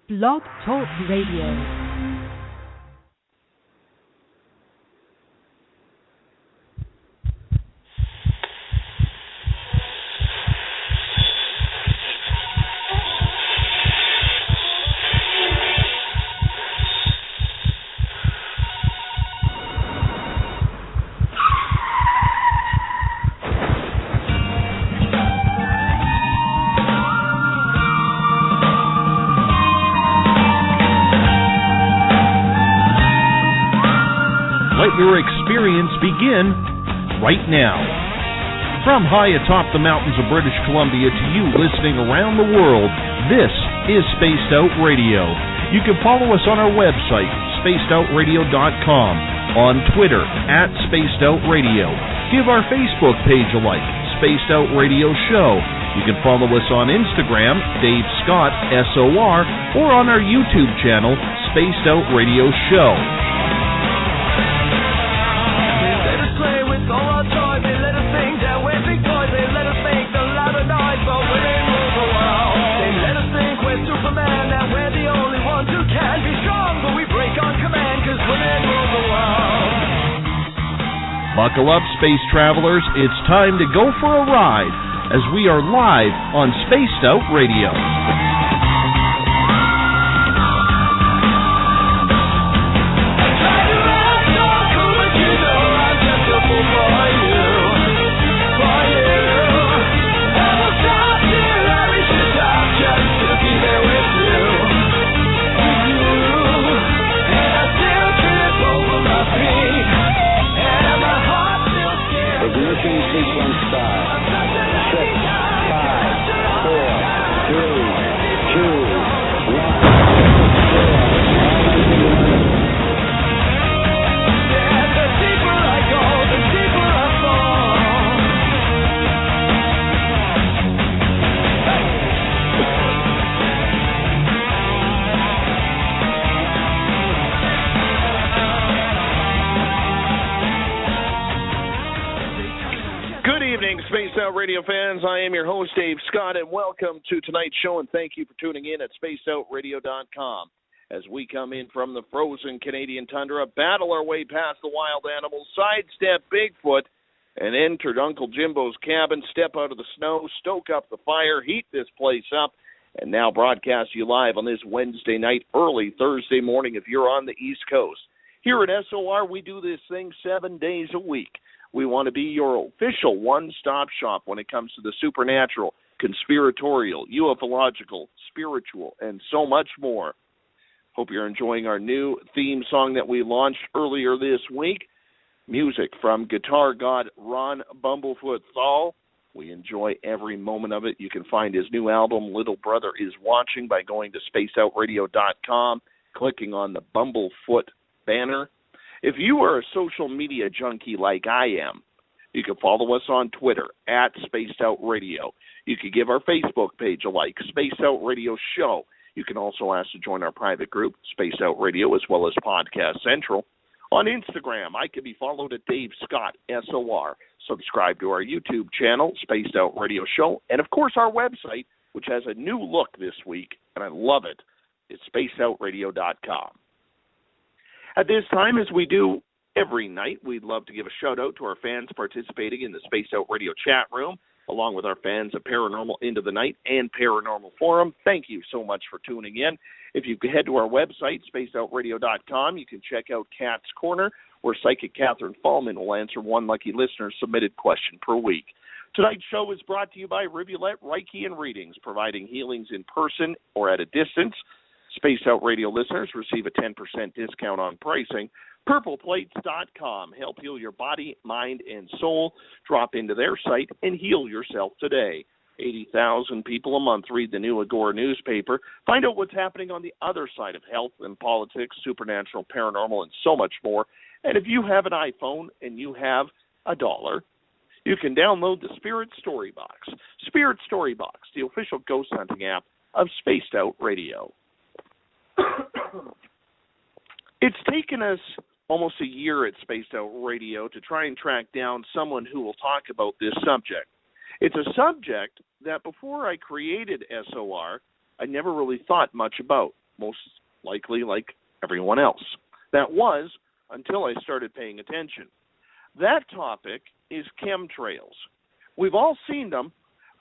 Blog Talk Radio. Your experience begin right now. From high atop the mountains of British Columbia to you listening around the world, this is Spaced Out Radio. You can follow us on our website, spacedoutradio.com, on Twitter, @SpacedOutRadio. Give our Facebook page a like, Spaced Out Radio Show. You can follow us on Instagram, Dave Scott, SOR, or on our YouTube channel, Spaced Out Radio Show. Buckle up, space travelers. It's time to go for a ride as we are live on Spaced Out Radio. Radio fans, I am your host, Dave Scott, and welcome to tonight's show, and thank you for tuning in at spacedoutradio.com. As we come in from the frozen Canadian tundra, battle our way past the wild animals, sidestep Bigfoot, and enter Uncle Jimbo's cabin, step out of the snow, stoke up the fire, heat this place up, and now broadcast you live on this Wednesday night, early Thursday morning if you're on the East Coast. Here at SOR, we do this thing 7 days a week. We want to be your official one-stop shop when it comes to the supernatural, conspiratorial, ufological, spiritual, and so much more. Hope you're enjoying our new theme song that we launched earlier this week. Music from guitar god Ron Bumblefoot Thal. We enjoy every moment of it. You can find his new album, Little Brother Is Watching, by going to spacedoutradio.com, clicking on the Bumblefoot banner. If you are a social media junkie like I am, you can follow us on Twitter, @SpacedOutRadio. You can give our Facebook page a like, Spaced Out Radio Show. You can also ask to join our private group, Spaced Out Radio, as well as Podcast Central. On Instagram, I can be followed at Dave Scott, SOR. Subscribe to our YouTube channel, Spaced Out Radio Show. And, of course, our website, which has a new look this week, and I love it. It's spacedoutradio.com. At this time, as we do every night, we'd love to give a shout-out to our fans participating in the Spaced Out Radio chat room, along with our fans at Paranormal Into the Night and Paranormal Forum. Thank you so much for tuning in. If you head to our website, spacedoutradio.com, you can check out Cat's Corner, where Psychic Catherine Fallman will answer one lucky listener's submitted question per week. Tonight's show is brought to you by Rivulet Reiki and Readings, providing healings in person or at a distance. Spaced Out Radio listeners receive a 10% discount on pricing. PurplePlates.com. Help heal your body, mind, and soul. Drop into their site and heal yourself today. 80,000 people a month read the new Agora newspaper. Find out what's happening on the other side of health and politics, supernatural, paranormal, and so much more. And if you have an iPhone and you have $1, you can download the Spirit Story Box. Spirit Story Box, the official ghost hunting app of Spaced Out Radio. It's taken us almost a year at Spaced Out Radio to try and track down someone who will talk about this subject. It's a subject that before I created SOR, I never really thought much about. most likely like everyone else. That was until I started paying attention. That topic is chemtrails. We've all seen them,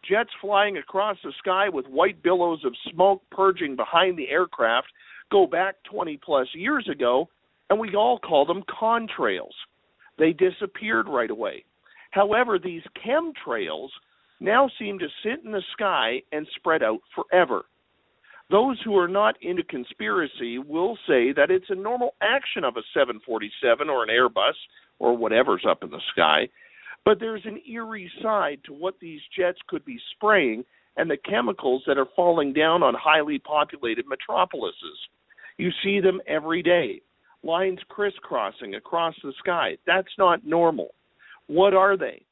jets flying across the sky with white billows of smoke purging behind the aircraft go back 20-plus years ago, and we all call them contrails. They disappeared right away. However, these chemtrails now seem to sit in the sky and spread out forever. Those who are not into conspiracy will say that it's a normal action of a 747 or an Airbus or whatever's up in the sky, but there's an eerie side to what these jets could be spraying and the chemicals that are falling down on highly populated metropolises. You see them every day, lines crisscrossing across the sky. That's not normal. What are they?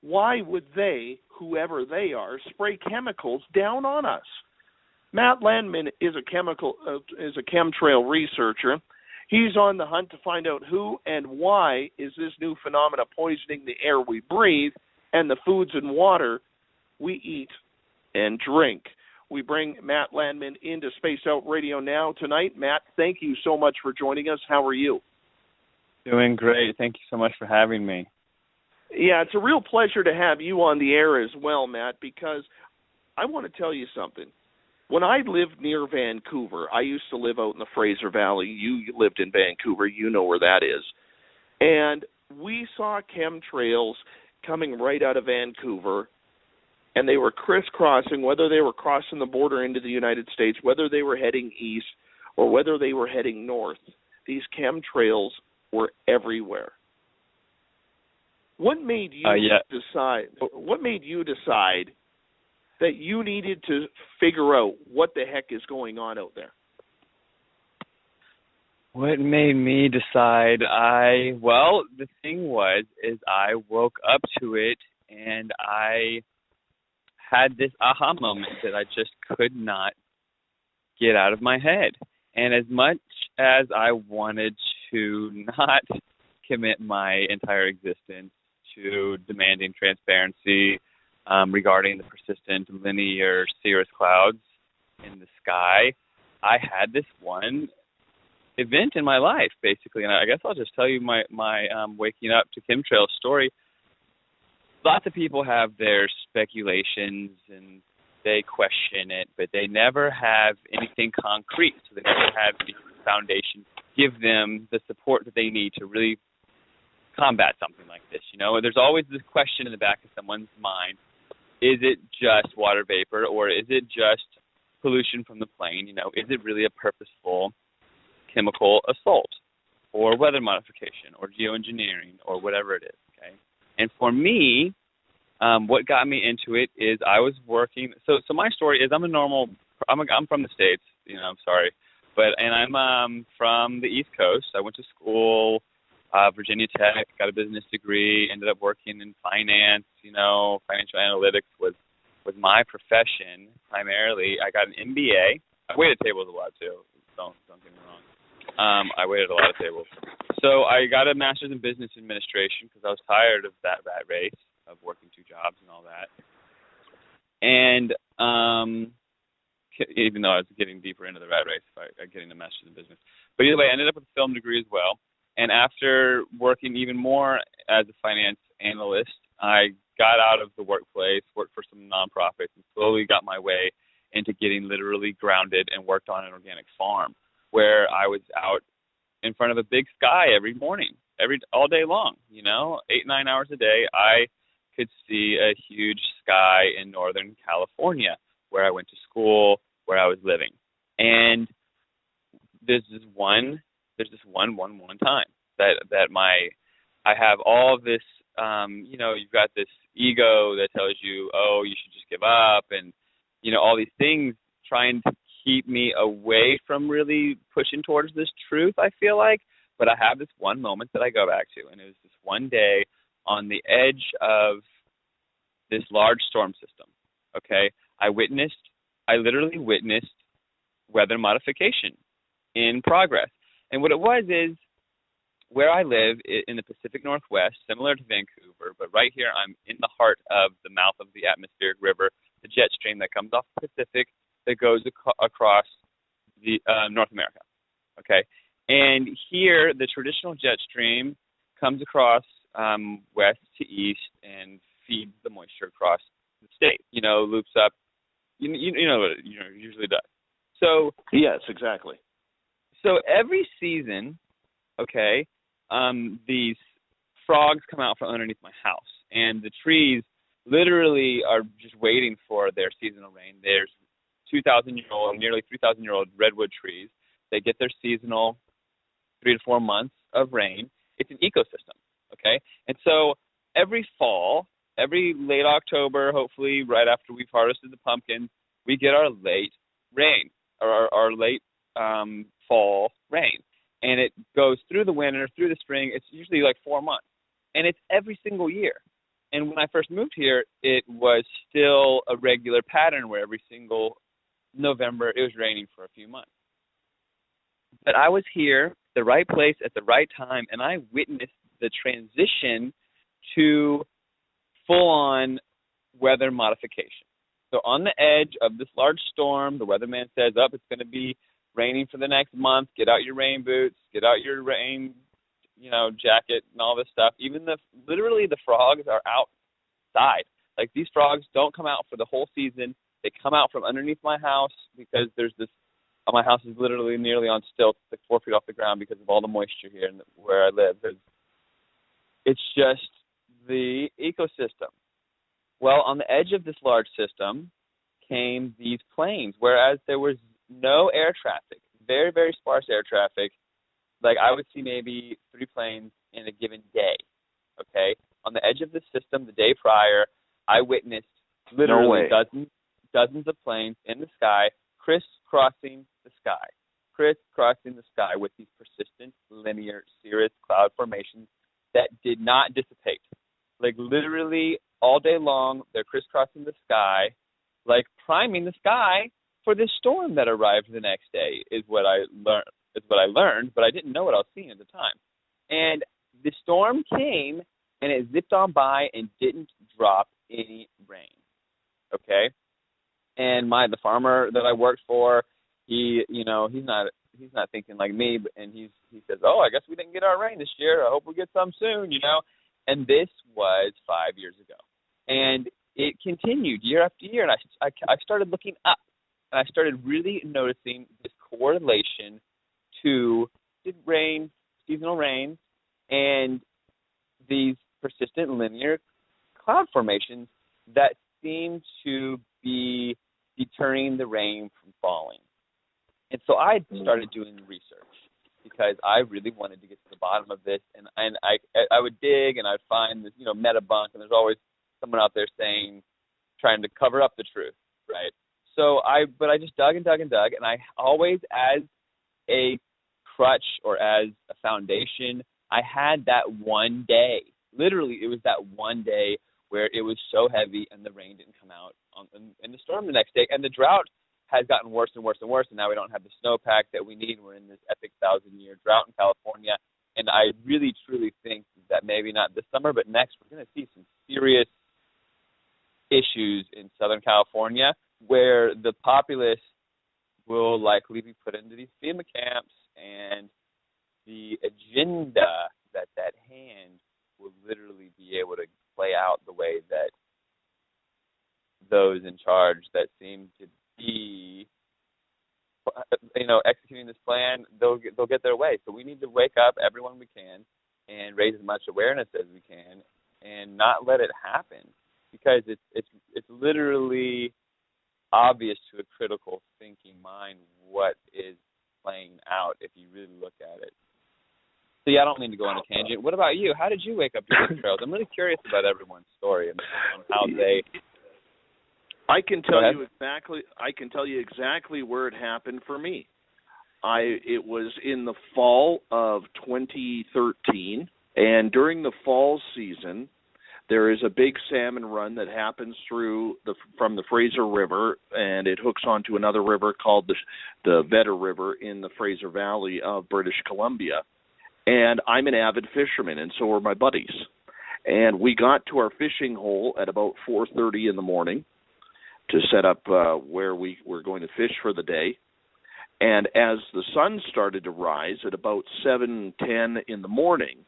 Why would they, whoever they are, spray chemicals down on us? Matt Landman is a chemtrail researcher. He's on the hunt to find out who and why is this new phenomena poisoning the air we breathe and the foods and water we eat and drink. We bring Matt Landman into Space Out Radio now tonight. Matt, thank you so much for joining us. How are you? Doing great. Thank you so much for having me. Yeah, it's a real pleasure to have you on the air as well, Matt, because I want to tell you something. When I lived near Vancouver, I used to live out in the Fraser Valley. You lived in Vancouver. You know where that is. And we saw chemtrails coming right out of Vancouver, and they were crisscrossing, whether they were crossing the border into the United States, whether they were heading east, or whether they were heading north. These chemtrails were everywhere. What made you decide? What made you decide that you needed to figure out what the heck is going on out there? What made me decide? The thing is I woke up to it and I had this aha moment that I just could not get out of my head. And as much as I wanted to not commit my entire existence to demanding transparency regarding the persistent linear cirrus clouds in the sky, I had this one event in my life, basically. And I guess I'll just tell you my waking up to chemtrails story. Lots of people have their speculations and they question it, but they never have anything concrete. So they never have the foundation give them the support that they need to really combat something like this. You know, there's always this question in the back of someone's mind: is it just water vapor, or is it just pollution from the plane? You know, is it really a purposeful chemical assault, or weather modification, or geoengineering, or whatever it is? Okay. And for me, what got me into it is I was working. So my story is I'm from the States. You know, I'm sorry, and I'm from the East Coast. I went to school, Virginia Tech, got a business degree, ended up working in finance. You know, financial analytics was my profession primarily. I got an MBA. I waited tables a lot too. Don't get me wrong. I waited a lot of tables. So I got a master's in business administration because I was tired of that rat race of working two jobs and all that. And even though I was getting deeper into the rat race by getting a master's in business. But either way, I ended up with a film degree as well. And after working even more as a finance analyst, I got out of the workplace, worked for some nonprofits, and slowly got my way into getting literally grounded and worked on an organic farm where I was out in front of a big sky every morning, all day long, 8-9 hours a day. I could see a huge sky in Northern California where I went to school, where I was living. And there's this one time that I have all of this, you've got this ego that tells you, oh, you should just give up, and, all these things trying to keep me away from really pushing towards this truth, I feel like. But I have this one moment that I go back to, and it was this one day on the edge of this large storm system, okay? I literally witnessed weather modification in progress. And what it was is, where I live in the Pacific Northwest, similar to Vancouver, but right here I'm in the heart of the mouth of the atmospheric river, the jet stream that comes off the Pacific that goes across the North America. Okay, and here the traditional jet stream comes across west to east and feeds the moisture across the state. Loops up. You know what it usually does. So yes, exactly. So every season, okay, these frogs come out from underneath my house, and the trees literally are just waiting for their seasonal rain. There's 2,000-year-old, nearly 3,000-year-old redwood trees. They get their seasonal 3 to 4 months of rain. It's an ecosystem, okay? And so every fall, every late October, hopefully right after we've harvested the pumpkins, we get our late rain, or our late fall rain. And it goes through the winter, through the spring. It's usually like 4 months. And it's every single year. And when I first moved here, it was still a regular pattern where every single November it was raining for a few months. But I was here, the right place at the right time, and I witnessed the transition to full-on weather modification. So on the edge of this large storm, the weatherman says, it's going to be raining for the next month. Get out your rain boots, get out your rain, jacket and all this stuff. Even literally the frogs are outside. Like, these frogs don't come out for the whole season. They come out from underneath my house because there's this. My house is literally nearly on stilts, like 4 feet off the ground because of all the moisture here where I live. It's just the ecosystem. Well, on the edge of this large system came these planes, whereas there was no air traffic, very, very sparse air traffic. Like, I would see maybe 3 planes in a given day, okay? On the edge of the system the day prior, I witnessed literally dozens of planes in the sky, crisscrossing the sky with these persistent, linear, cirrus cloud formations that did not dissipate. Like, literally all day long, they're crisscrossing the sky, like priming the sky for this storm that arrived the next day, is what I learned, but I didn't know what I was seeing at the time. And the storm came, and it zipped on by and didn't drop any rain, okay? And the farmer that I worked for, he's not thinking like me, and he says, I guess we didn't get our rain this year. I hope we get some soon, And this was 5 years ago. And it continued year after year, and I started looking up, and I started really noticing this correlation to seasonal rains, and these persistent linear cloud formations that seem to be deterring the rain from falling. And so I started doing research because I really wanted to get to the bottom of this, and I would dig and I'd find this, meta bunk, and there's always someone out there trying to cover up the truth, right? So I just dug and dug and dug, and I always, as a crutch or as a foundation, I had that one day. Literally, it was that one day where it was so heavy and the rain didn't come out in the storm the next day. And the drought has gotten worse and worse and worse, and now we don't have the snowpack that we need. We're in this epic 1,000-year drought in California. And I really, truly think that maybe not this summer, but next, we're going to see some serious issues in Southern California where the populace will likely be put into these FEMA camps, and the agenda that's at hand will literally be able to play out the way that those in charge that seem to be, executing this plan, they'll get their way. So we need to wake up everyone we can and raise as much awareness as we can and not let it happen, because it's literally obvious to a critical thinking mind what is playing out if you really look at it. So yeah, I don't mean to go on a tangent. What about you? How did you wake up to chemtrails? I'm really curious about everyone's story and how they. I can tell you exactly where it happened for me. It was in the fall of 2013, and during the fall season, there is a big salmon run that happens from the Fraser River, and it hooks onto another river called the Vedder River in the Fraser Valley of British Columbia. And I'm an avid fisherman, and so are my buddies. And we got to our fishing hole at about 4:30 in the morning to set up where we were going to fish for the day. And as the sun started to rise at about 7:10 in the morning,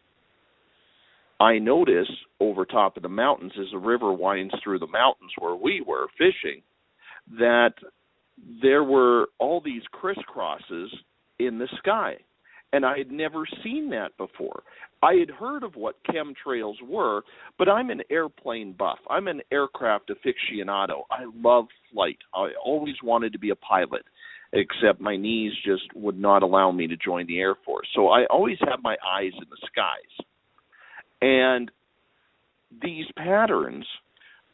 I noticed over top of the mountains, as the river winds through the mountains where we were fishing, that there were all these crisscrosses in the sky. And I had never seen that before. I had heard of what chemtrails were, but I'm an airplane buff. I'm an aircraft aficionado. I love flight. I always wanted to be a pilot, except my knees just would not allow me to join the Air Force. So I always had my eyes in the skies. And these patterns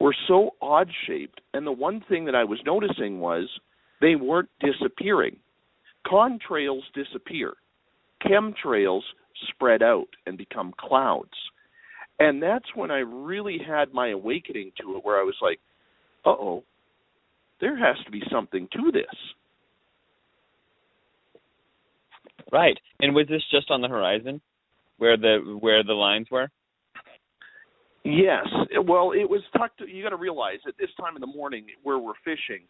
were so odd-shaped, and the one thing that I was noticing was they weren't disappearing. Contrails disappear. Chemtrails spread out and become clouds. And that's when I really had my awakening to it, where I was like, uh-oh, there has to be something to this. Right. And was this just on the horizon where the lines were? Yes. Well, it was tucked. You got to realize at this time in the morning where we're fishing,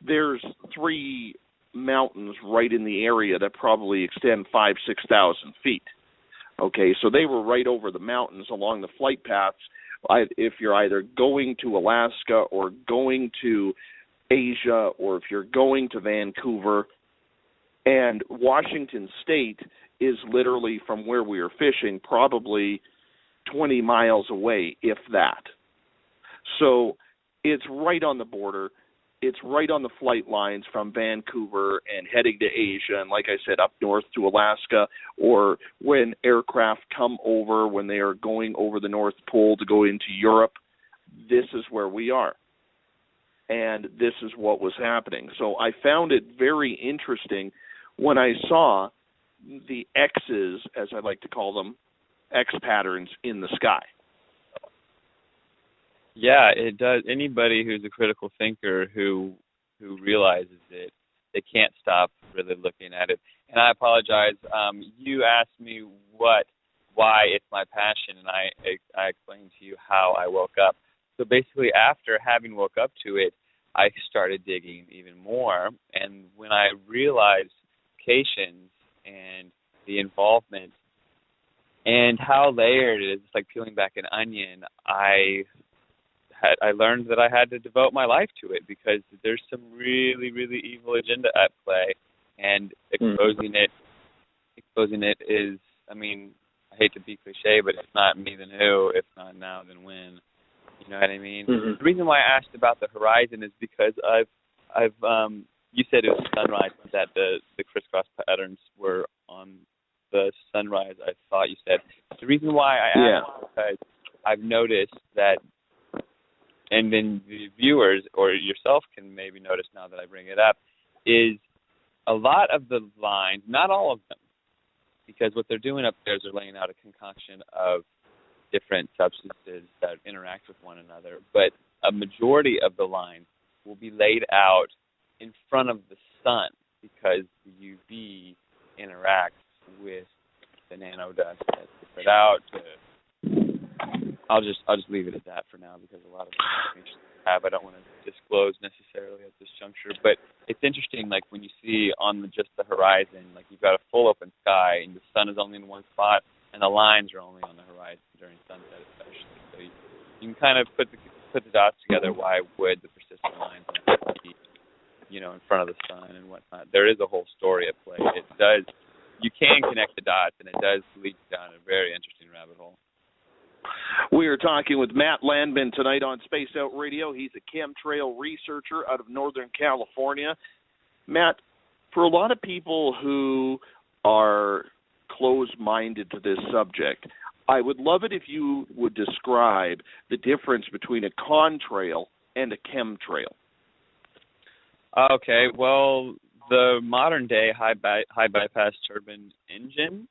there's 3 mountains right in the area that probably extend 5,000 to 6,000 feet. Okay, so they were right over the mountains along the flight paths. If you're either going to Alaska or going to Asia, or if you're going to Vancouver, and Washington State is literally from where we were fishing probably 20 miles away, if that. So it's right on the border. It's right on the flight lines from Vancouver and heading to Asia, and like I said, up north to Alaska, or when aircraft come over, when they are going over the North Pole to go into Europe, this is where we are. And this is what was happening. So I found it very interesting when I saw the X's, as I like to call them, X patterns in the sky. Yeah, it does. Anybody who's a critical thinker who realizes it, they can't stop really looking at it. And I apologize. You asked me why it's my passion, and I explained to you how I woke up. So basically, after having woke up to it, I started digging even more. And when I realized locations and the involvement and how layered it is, it's like peeling back an onion, I learned that I had to devote my life to it, because there's some really, really evil agenda at play, and exposing it is, I mean, I hate to be cliche, but it's not me then who, if not now then when. You know what I mean? Mm-hmm. The reason why I asked about the horizon is because I've you said it was sunrise, that the crisscross patterns were on the sunrise, I thought you said. The reason why I asked is because I've noticed that, and then the viewers or yourself can maybe notice now that I bring it up, is a lot of the lines, not all of them, because what they're doing up there is they're laying out a concoction of different substances that interact with one another, but a majority of the lines will be laid out in front of the sun, because the UV interacts with the nanodust that's put out. I'll just leave it at that for now, because a lot of information I don't want to disclose necessarily at this juncture. But it's interesting, like when you see on just the horizon, like you've got a full open sky and the sun is only in one spot, and the lines are only on the horizon during sunset, especially. So you can kind of put the dots together. Why would the persistent lines be, in front of the sun and whatnot? There is a whole story at play. It does. You can connect the dots, and it does lead you down a very interesting rabbit hole. We are talking with Matt Landman tonight on Space Out Radio. He's a chemtrail researcher out of Northern California. Matt, for a lot of people who are closed-minded to this subject, I would love it if you would describe the difference between a contrail and a chemtrail. Okay, well, the modern-day high bypass turbine engine,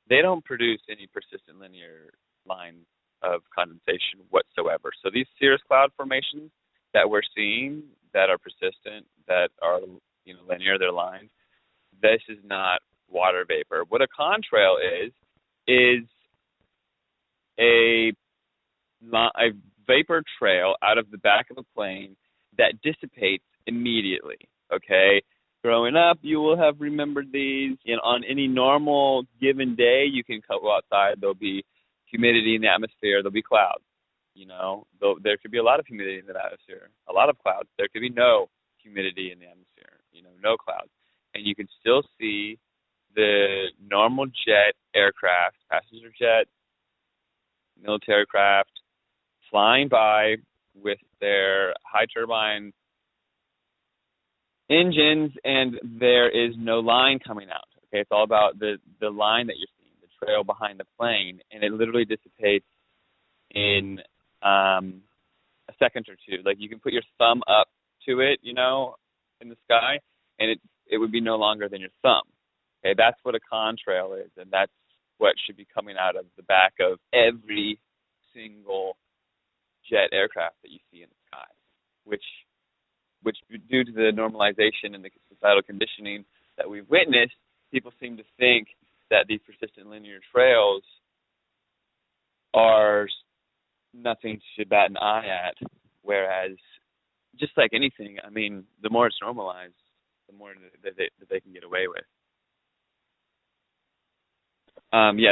they don't produce any persistent linear lines of condensation whatsoever. So these cirrus cloud formations that we're seeing that are persistent, that are linear, they're lines, this is not water vapor. What a contrail is a vapor trail out of the back of a plane that dissipates immediately, okay? growing up, you will have remembered these. On any normal given day, you can go outside. There'll be humidity in the atmosphere. There'll be clouds. There could be a lot of humidity in the atmosphere, a lot of clouds. There could be no humidity in the atmosphere, no clouds. And you can still see the normal jet aircraft, passenger jet, military craft, flying by with their high turbine engines, and there is no line coming out. Okay, it's all about the line that you're seeing, the trail behind the plane, and it literally dissipates in a second or two. Like, you can put your thumb up to it, in the sky, and it would be no longer than your thumb. Okay, that's what a contrail is, and that's what should be coming out of the back of every single jet aircraft that you see in the sky, which due to the normalization and the societal conditioning that we've witnessed, people seem to think that these persistent linear trails are nothing to bat an eye at, whereas just like anything, I mean, the more it's normalized, the more that they can get away with.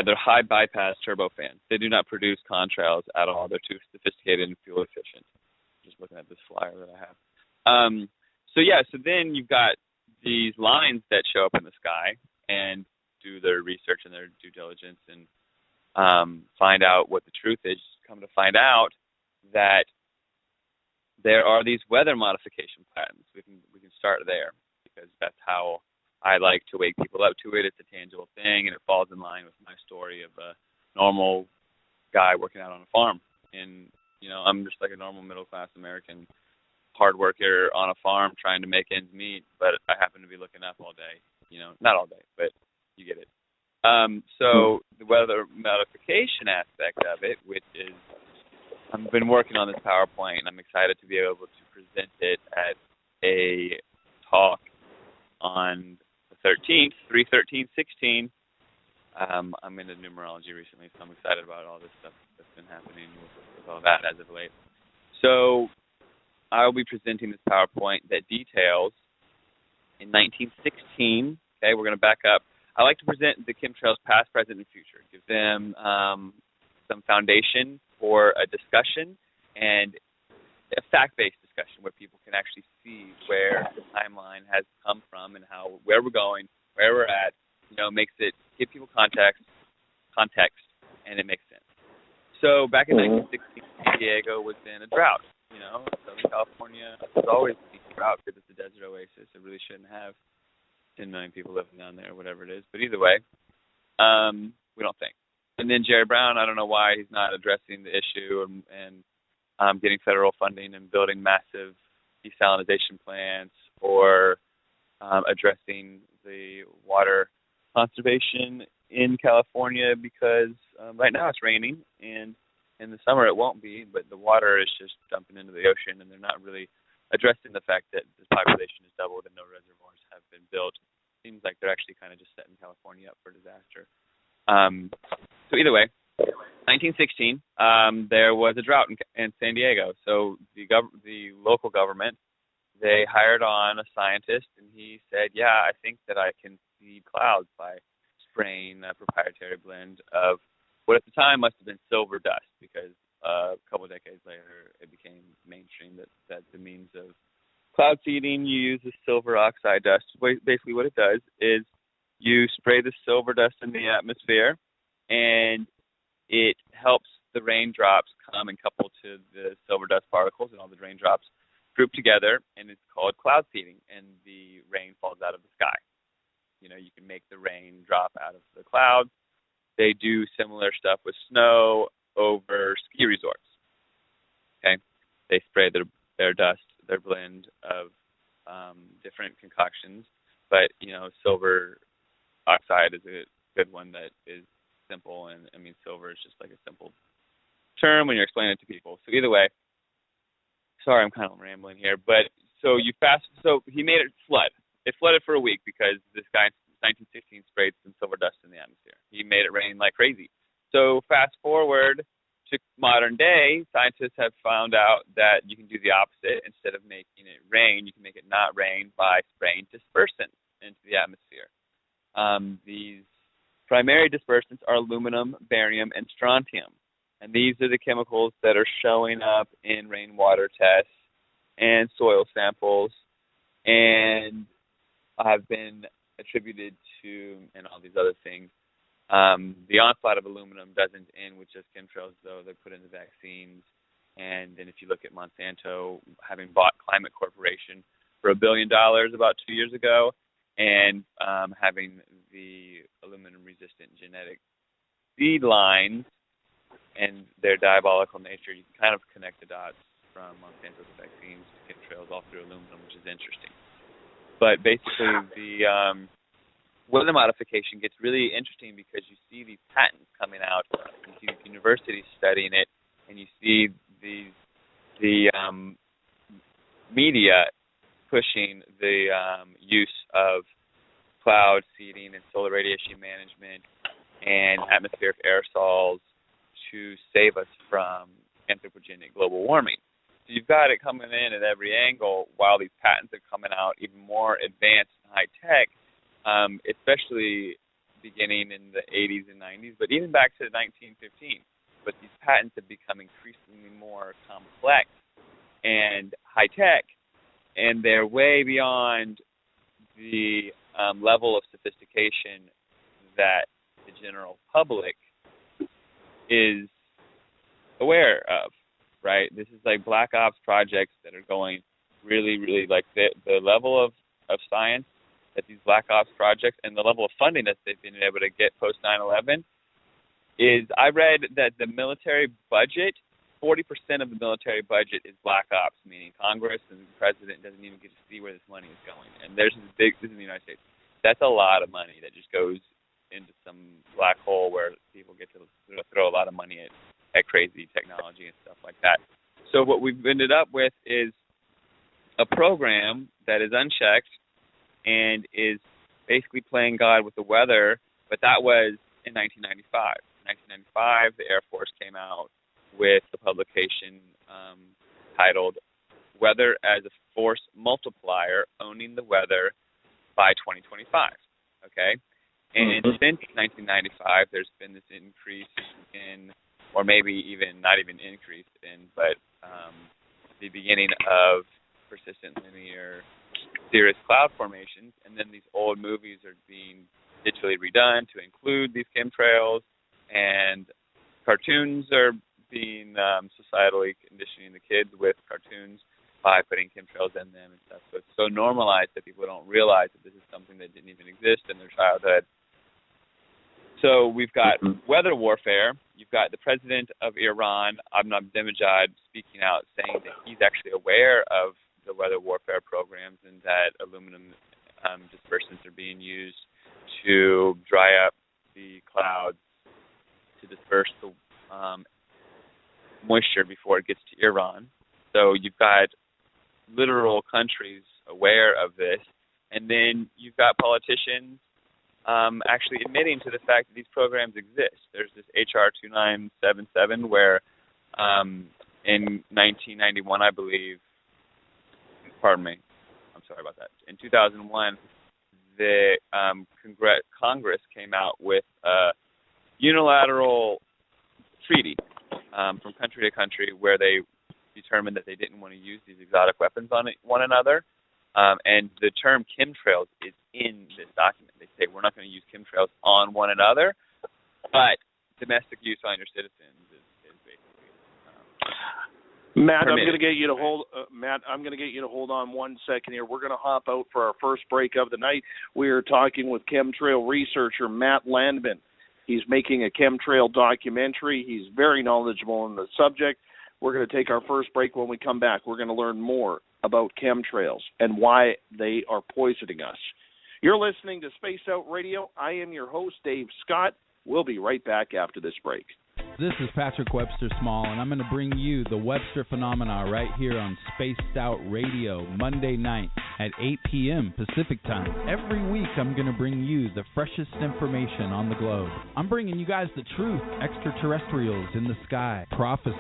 They're high bypass turbofans. They do not produce contrails at all. They're too sophisticated and fuel efficient. Just looking at this flyer that I have. So then you've got these lines that show up in the sky and do their research and their due diligence and find out what the truth is. Come to find out that there are these weather modification patterns. We can start there because that's how I like to wake people up to it. It's a tangible thing, and it falls in line with my story of a normal guy working out on a farm. And, I'm just like a normal middle-class American hard worker on a farm trying to make ends meet, but I happen to be looking up all day. Not all day, but you get it. So the weather modification aspect of it, which is, I've been working on this PowerPoint, and I'm excited to be able to present it at a talk on the 13th, 3/13/16. I'm into numerology recently, so I'm excited about all this stuff that's been happening with all that as of late. So I will be presenting this PowerPoint that details in 1916. Okay, we're going to back up. I like to present the chemtrails past, present, and future. Give them some foundation for a discussion and a fact-based discussion where people can actually see where the timeline has come from and where we're going, where we're at. Makes it give people context, and it makes sense. So back in 1916, San Diego was in a drought. Southern California has always been a drought because it's a desert oasis. It really shouldn't have 10 million people living down there, whatever it is. But either way, we don't think. And then Jerry Brown, I don't know why he's not addressing the issue and getting federal funding and building massive desalination plants or addressing the water conservation in California because right now it's raining and in the summer it won't be, but the water is just dumping into the ocean and they're not really addressing the fact that the population has doubled and no reservoirs have been built. Seems like they're actually kind of just setting California up for disaster. So either way, 1916, there was a drought in San Diego. So the local government, they hired on a scientist, and he said, I think that I can seed clouds by spraying a proprietary blend of what at the time must have been silver dust, because a couple of decades later it became mainstream that the means of cloud seeding, you use the silver oxide dust. Basically what it does is you spray the silver dust in the atmosphere, and it helps the raindrops come and couple to the silver dust particles, and all the raindrops group together, and it's called cloud seeding, and the rain falls out of the sky. You can make the rain drop out of the clouds. They do similar stuff with snow over ski resorts. Okay, they spray their dust, their blend of different concoctions, but silver oxide is a good one that is simple, and I mean silver is just like a simple term when you're explaining it to people. So either way, sorry I'm kind of rambling here, but so he made it flood. It flooded for a week because this guy in 1916 sprayed some silver dust in the atmosphere. He made it rain like crazy. So fast forward to modern day, scientists have found out that you can do the opposite. Instead of making it rain, you can make it not rain by spraying dispersants into the atmosphere. These primary dispersants are aluminum, barium, and strontium. And these are the chemicals that are showing up in rainwater tests and soil samples and have been attributed to, and all these other things. The onslaught of aluminum doesn't end with just chemtrails, though. They're put in the vaccines. And then if you look at Monsanto having bought Climate Corporation for $1 billion about 2 years ago, and having the aluminum-resistant genetic seed lines and their diabolical nature, you can kind of connect the dots from Monsanto's vaccines to chemtrails all through aluminum, which is interesting. But basically, the weather modification gets really interesting because you see these patents coming out, you see universities studying it, and you see the media pushing the use of cloud seeding and solar radiation management and atmospheric aerosols to save us from anthropogenic global warming. So you've got it coming in at every angle while these patents are coming out even more advanced and high-tech, especially beginning in the 80s and 90s, but even back to 1915. But these patents have become increasingly more complex and high-tech, and they're way beyond the level of sophistication that the general public is aware of, right? This is like black ops projects that are going really, really, like the level of science that these black ops projects and the level of funding that they've been able to get post 9/11 is, I read that the military budget, 40% of the military budget is black ops, meaning Congress and the president doesn't even get to see where this money is going. And this is in the United States. That's a lot of money that just goes into some black hole where people get to throw a lot of money at crazy technology and stuff like that. So what we've ended up with is a program that is unchecked and is basically playing God with the weather, but that was in 1995. In 1995, the Air Force came out with a publication titled Weather as a Force Multiplier, Owning the Weather by 2025, okay? And since 1995, there's been this increase in, or maybe even not even increase in, but the beginning of persistent linear cirrus cloud formations, and then these old movies are being digitally redone to include these chemtrails, and cartoons are being societally conditioning the kids with cartoons by putting chemtrails in them and stuff. So it's so normalized that people don't realize that this is something that didn't even exist in their childhood. So we've got weather warfare. You've got the president of Iran, Ahmadinejad, speaking out saying that he's actually aware of the weather warfare programs and that aluminum dispersants are being used to dry up the clouds to disperse the moisture before it gets to Iran. So you've got literal countries aware of this, and then you've got politicians actually admitting to the fact that these programs exist. There's this HR 2977 where in 1991, I believe, pardon me, I'm sorry about that. In 2001, the Congress came out with a unilateral treaty from country to country where they determined that they didn't want to use these exotic weapons on one another. And the term chemtrails is in this document. They say we're not going to use chemtrails on one another, but domestic use on your citizens is basically Matt, permitted. I'm going to get you to hold. Matt, I'm going to get you to hold on 1 second here. We're going to hop out for our first break of the night. We are talking with chemtrail researcher Matt Landman. He's making a chemtrail documentary. He's very knowledgeable on the subject. We're going to take our first break. When we come back, we're going to learn more about chemtrails and why they are poisoning us. You're listening to Space Out Radio. I am your host, Dave Scott. We'll be right back after this break. This is Patrick Webster Small, and I'm going to bring you the Webster Phenomena right here on Spaced Out Radio, Monday night at 8 p.m. Pacific Time. Every week, I'm going to bring you the freshest information on the globe. I'm bringing you guys the truth, extraterrestrials in the sky, prophecy,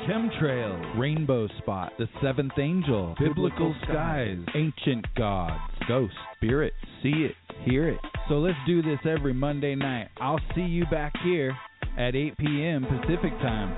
chemtrails, rainbow spot, the seventh angel, biblical skies, ancient gods, ghosts, spirits, see it, hear it. So let's do this every Monday night. I'll see you back here at 8 p.m. Pacific Time.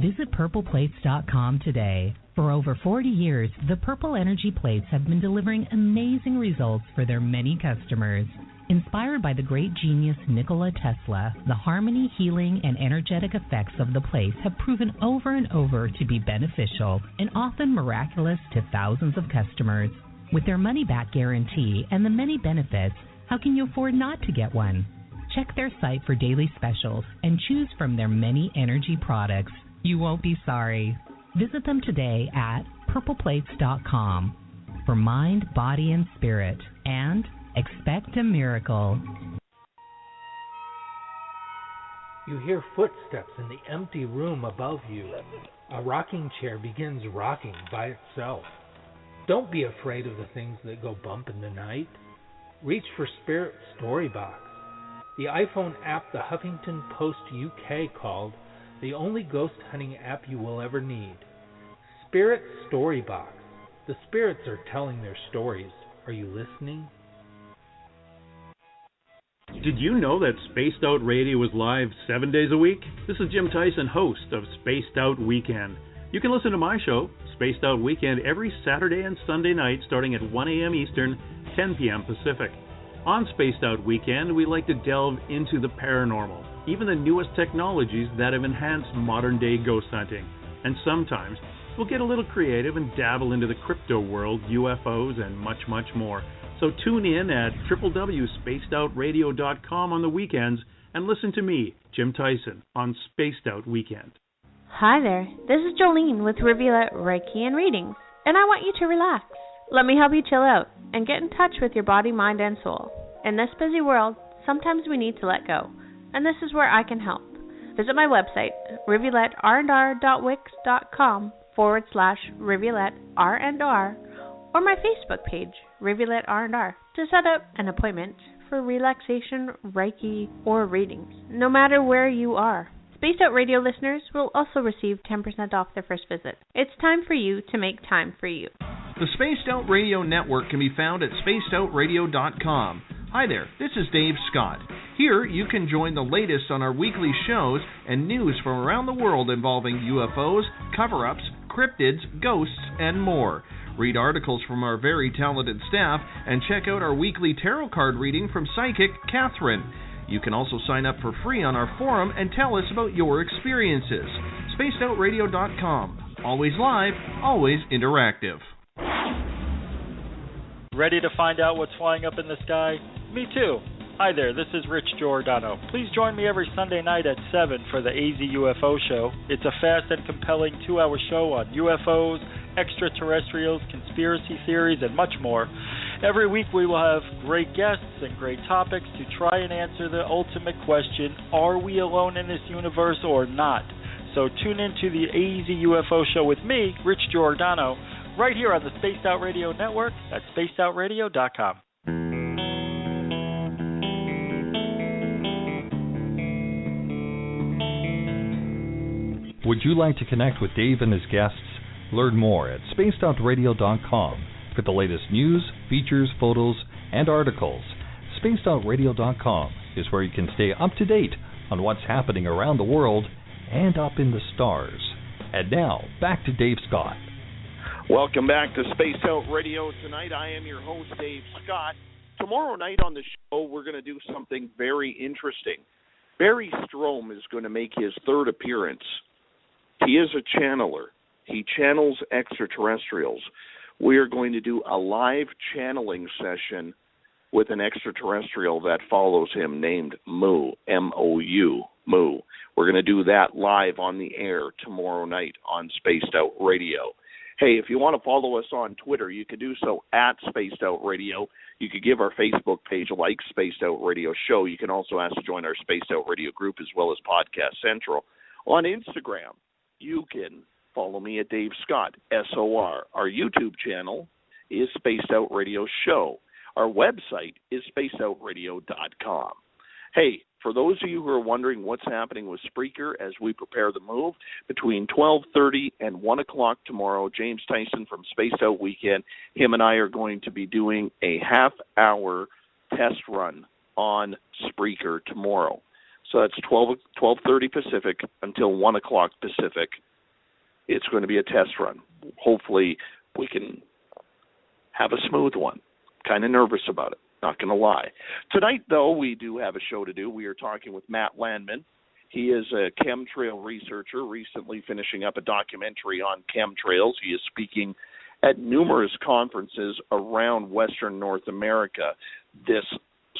Visit purpleplates.com today. For over 40 years, the Purple Energy Plates have been delivering amazing results for their many customers. Inspired by the great genius Nikola Tesla, the harmony, healing, and energetic effects of the plates have proven over and over to be beneficial and often miraculous to thousands of customers. With their money-back guarantee and the many benefits, how can you afford not to get one? Check their site for daily specials and choose from their many energy products. You won't be sorry. Visit them today at purpleplates.com for mind, body, and spirit, and expect a miracle. You hear footsteps in the empty room above you. A rocking chair begins rocking by itself. Don't be afraid of the things that go bump in the night. Reach for Spirit Storybox, the iPhone app the Huffington Post UK called the only ghost hunting app you will ever need. Spirit Storybox. The spirits are telling their stories. Are you listening? Did you know that Spaced Out Radio is live 7 days a week? This is Jim Tyson, host of Spaced Out Weekend. You can listen to my show, Spaced Out Weekend, every Saturday and Sunday night starting at 1 a.m. Eastern, 10 p.m. Pacific. On Spaced Out Weekend, we like to delve into the paranormal, even the newest technologies that have enhanced modern-day ghost hunting. And sometimes, we'll get a little creative and dabble into the crypto world, UFOs, and much, much more. So tune in at www.spacedoutradio.com on the weekends and listen to me, Jim Tyson, on Spaced Out Weekend. Hi there, this is Jolene with Rivulet Reiki and Readings, and I want you to relax. Let me help you chill out and get in touch with your body, mind, and soul. In this busy world, sometimes we need to let go, and this is where I can help. Visit my website, rivuletrr.wix.com/rivuletrr&r, or my Facebook page, Rivulet R&R, to set up an appointment for relaxation, Reiki, or readings, no matter where you are. Spaced Out Radio listeners will also receive 10% off their first visit. It's time for you to make time for you. The Spaced Out Radio Network can be found at spacedoutradio.com. Hi there, this is Dave Scott. Here you can join the latest on our weekly shows and news from around the world involving UFOs, cover-ups, cryptids, ghosts, and more. Read articles from our very talented staff and check out our weekly tarot card reading from Psychic Catherine. You can also sign up for free on our forum and tell us about your experiences. SpacedOutRadio.com. Always live, always interactive. Ready to find out what's flying up in the sky? Me too. Hi there, this is Rich Giordano. Please join me every Sunday night at 7 for the AZ UFO Show. It's a fast and compelling 2-hour show on UFOs, extraterrestrials, conspiracy theories, and much more. Every week we will have great guests and great topics to try and answer the ultimate question, are we alone in this universe or not? So tune in to the AZ UFO Show with me, Rich Giordano, right here on the Spaced Out Radio Network at spacedoutradio.com. Would you like to connect with Dave and his guests? Learn more at spacedoutradio.com for the latest news, features, photos, and articles. Spacedoutradio.com is where you can stay up to date on what's happening around the world and up in the stars. And now, back to Dave Scott. Welcome back to Spaced Out Radio tonight. I am your host, Dave Scott. Tomorrow night on the show, we're going to do something very interesting. Barry Strom is going to make his third appearance. He is a channeler. He channels extraterrestrials. We are going to do a live channeling session with an extraterrestrial that follows him named Moo, M-O-U, Moo. We're going to do that live on the air tomorrow night on Spaced Out Radio. Hey, if you want to follow us on Twitter, you can do so at Spaced Out Radio. You could give our Facebook page a like, Spaced Out Radio Show. You can also ask to join our Spaced Out Radio group as well as Podcast Central. On Instagram, you can follow me at Dave Scott, SOR. Our YouTube channel is Spaced Out Radio Show. Our website is spacedoutradio.com. Hey, for those of you who are wondering what's happening with Spreaker as we prepare the move, between 12:30 and 1 o'clock tomorrow, James Tyson from Spaced Out Weekend, him and I are going to be doing a half-hour test run on Spreaker tomorrow. So that's 12:30 Pacific until 1 o'clock Pacific. It's going to be a test run. Hopefully we can have a smooth one. Kind of nervous about it, not going to lie. Tonight, though, we do have a show to do. We are talking with Matt Landman. He is a chemtrail researcher, recently finishing up a documentary on chemtrails. He is speaking at numerous conferences around Western North America this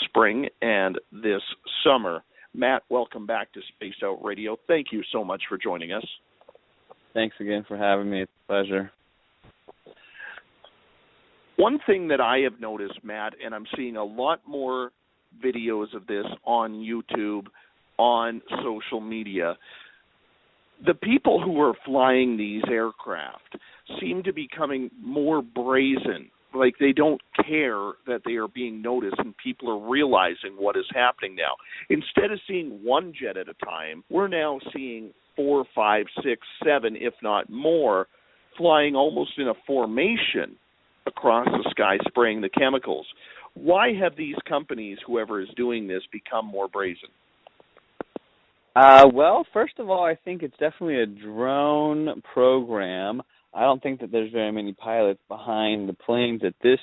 spring and this summer. Matt, welcome back to Spaced Out Radio. Thank you so much for joining us. Thanks again for having me. It's a pleasure. One thing that I have noticed, Matt, and I'm seeing a lot more videos of this on YouTube, on social media, the people who are flying these aircraft seem to be becoming more brazen. Like they don't care that they are being noticed and people are realizing what is happening now. Instead of seeing one jet at a time, we're now seeing 4, 5, 6, 7, if not more, flying almost in a formation across the sky, spraying the chemicals. Why have these companies, whoever is doing this, become more brazen? Well, first of all, I think it's definitely a drone program. I don't think that there's very many pilots behind the planes at this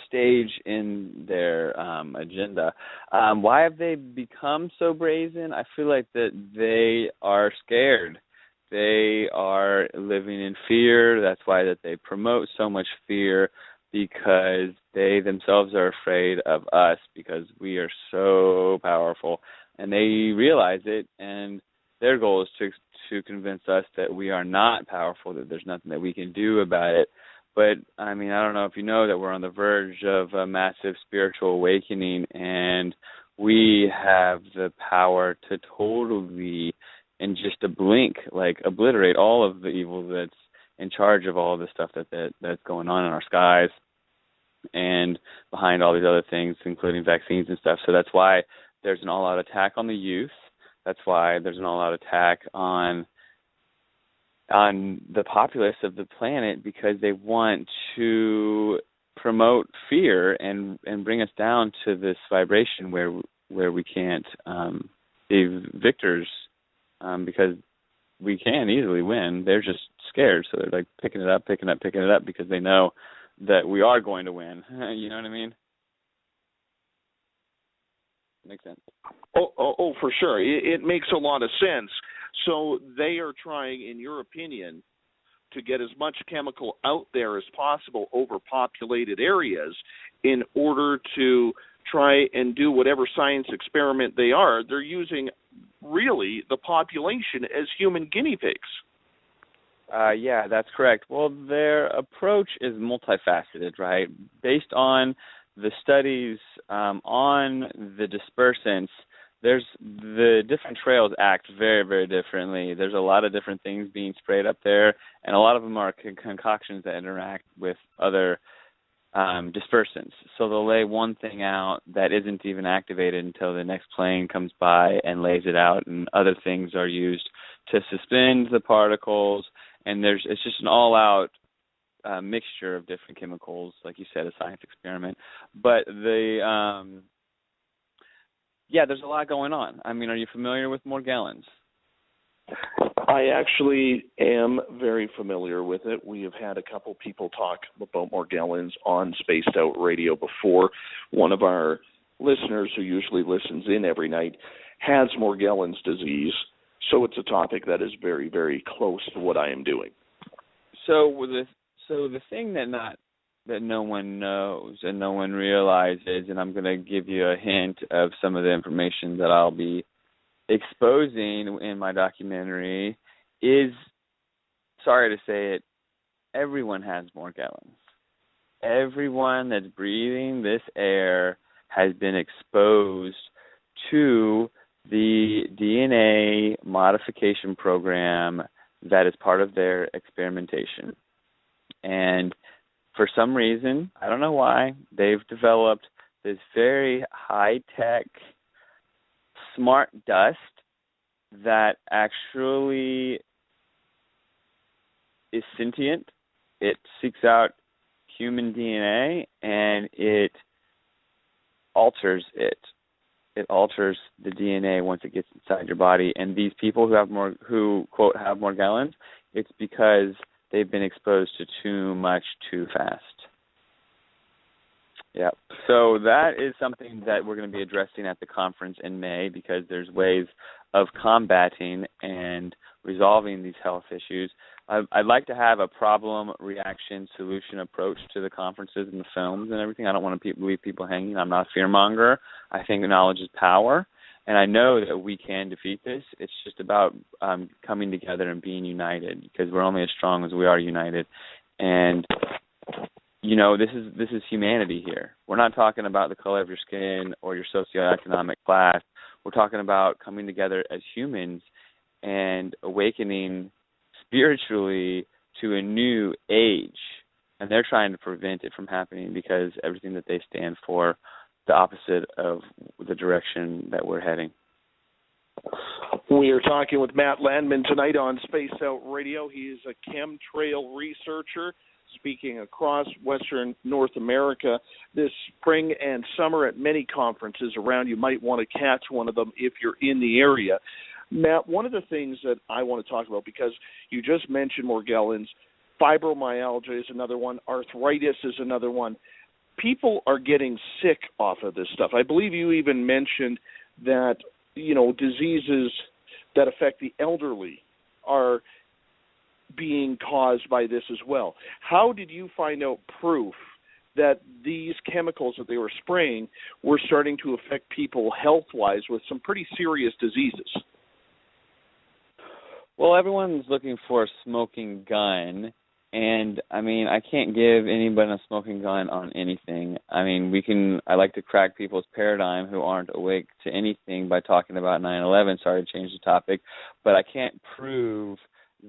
stage in their agenda. Why have they become so brazen? I feel like that they are scared. They are living in fear. That's why that they promote so much fear, because they themselves are afraid of us because we are so powerful. And they realize it, and their goal is to convince us that we are not powerful, that there's nothing that we can do about it. But, I mean, I don't know if you know that we're on the verge of a massive spiritual awakening, and we have the power to totally, in just a blink, like obliterate all of the evil that's in charge of all the stuff that's going on in our skies and behind all these other things, including vaccines and stuff. So that's why there's an all-out attack on the youth. That's why there's an all-out attack on the populace of the planet, because they want to promote fear and bring us down to this vibration where we can't be victors, because we can easily win. They're just scared, so they're like picking it up because they know that we are going to win. You know what I mean? Makes sense. Oh, for sure. It makes a lot of sense. So they are trying, in your opinion, to get as much chemical out there as possible over populated areas in order to try and do whatever science experiment they are. They're using, really, the population as human guinea pigs. Yeah, that's correct. Well, their approach is multifaceted, right? Based on the studies on the dispersants, there's the different trails act very, very differently. There's a lot of different things being sprayed up there, and a lot of them are concoctions that interact with other dispersants. So they'll lay one thing out that isn't even activated until the next plane comes by and lays it out, and other things are used to suspend the particles, and it's just an all-out mixture of different chemicals, like you said, a science experiment. But there's a lot going on. I mean, are you familiar with Morgellons? I actually am very familiar with it. We have had a couple people talk about Morgellons on Spaced Out Radio before. One of our listeners, who usually listens in every night, has Morgellons disease, so it's a topic that is very, very close to what I am doing. So the thing that no one knows and no one realizes, and I'm going to give you a hint of some of the information that I'll be exposing in my documentary, is, sorry to say it, everyone has Morgellons. Everyone that's breathing this air has been exposed to the DNA modification program that is part of their experimentation. And for some reason, I don't know why, they've developed this very high-tech, smart dust that actually is sentient. It seeks out human DNA and it alters it. It alters the DNA once it gets inside your body. And these people who quote have Morgellons, it's because they've been exposed to too much too fast. Yeah. So that is something that we're going to be addressing at the conference in May, because there's ways of combating and resolving these health issues. I'd like to have a problem, reaction, solution approach to the conferences and the films and everything. I don't want to leave people hanging. I'm not a fearmonger. I think knowledge is power, and I know that we can defeat this. It's just about coming together and being united, because we're only as strong as we are united. And you know, this is humanity here. We're not talking about the color of your skin or your socioeconomic class. We're talking about coming together as humans and awakening spiritually to a new age. And they're trying to prevent it from happening, because everything that they stand for, the opposite of the direction that we're heading. We are talking with Matt Landman tonight on Space Out Radio. He is a chemtrail researcher speaking across Western North America this spring and summer at many conferences around. You might want to catch one of them if you're in the area. Matt, one of the things that I want to talk about, because you just mentioned Morgellons, fibromyalgia is another one, arthritis is another one. People are getting sick off of this stuff. I believe you even mentioned that, you know, diseases that affect the elderly are being caused by this as well. How did you find out proof that these chemicals that they were spraying were starting to affect people health-wise with some pretty serious diseases? Well, everyone's looking for a smoking gun, and I mean, I can't give anybody a smoking gun on anything. I mean, I like to crack people's paradigm who aren't awake to anything by talking about 9/11. Sorry to change the topic, but I can't prove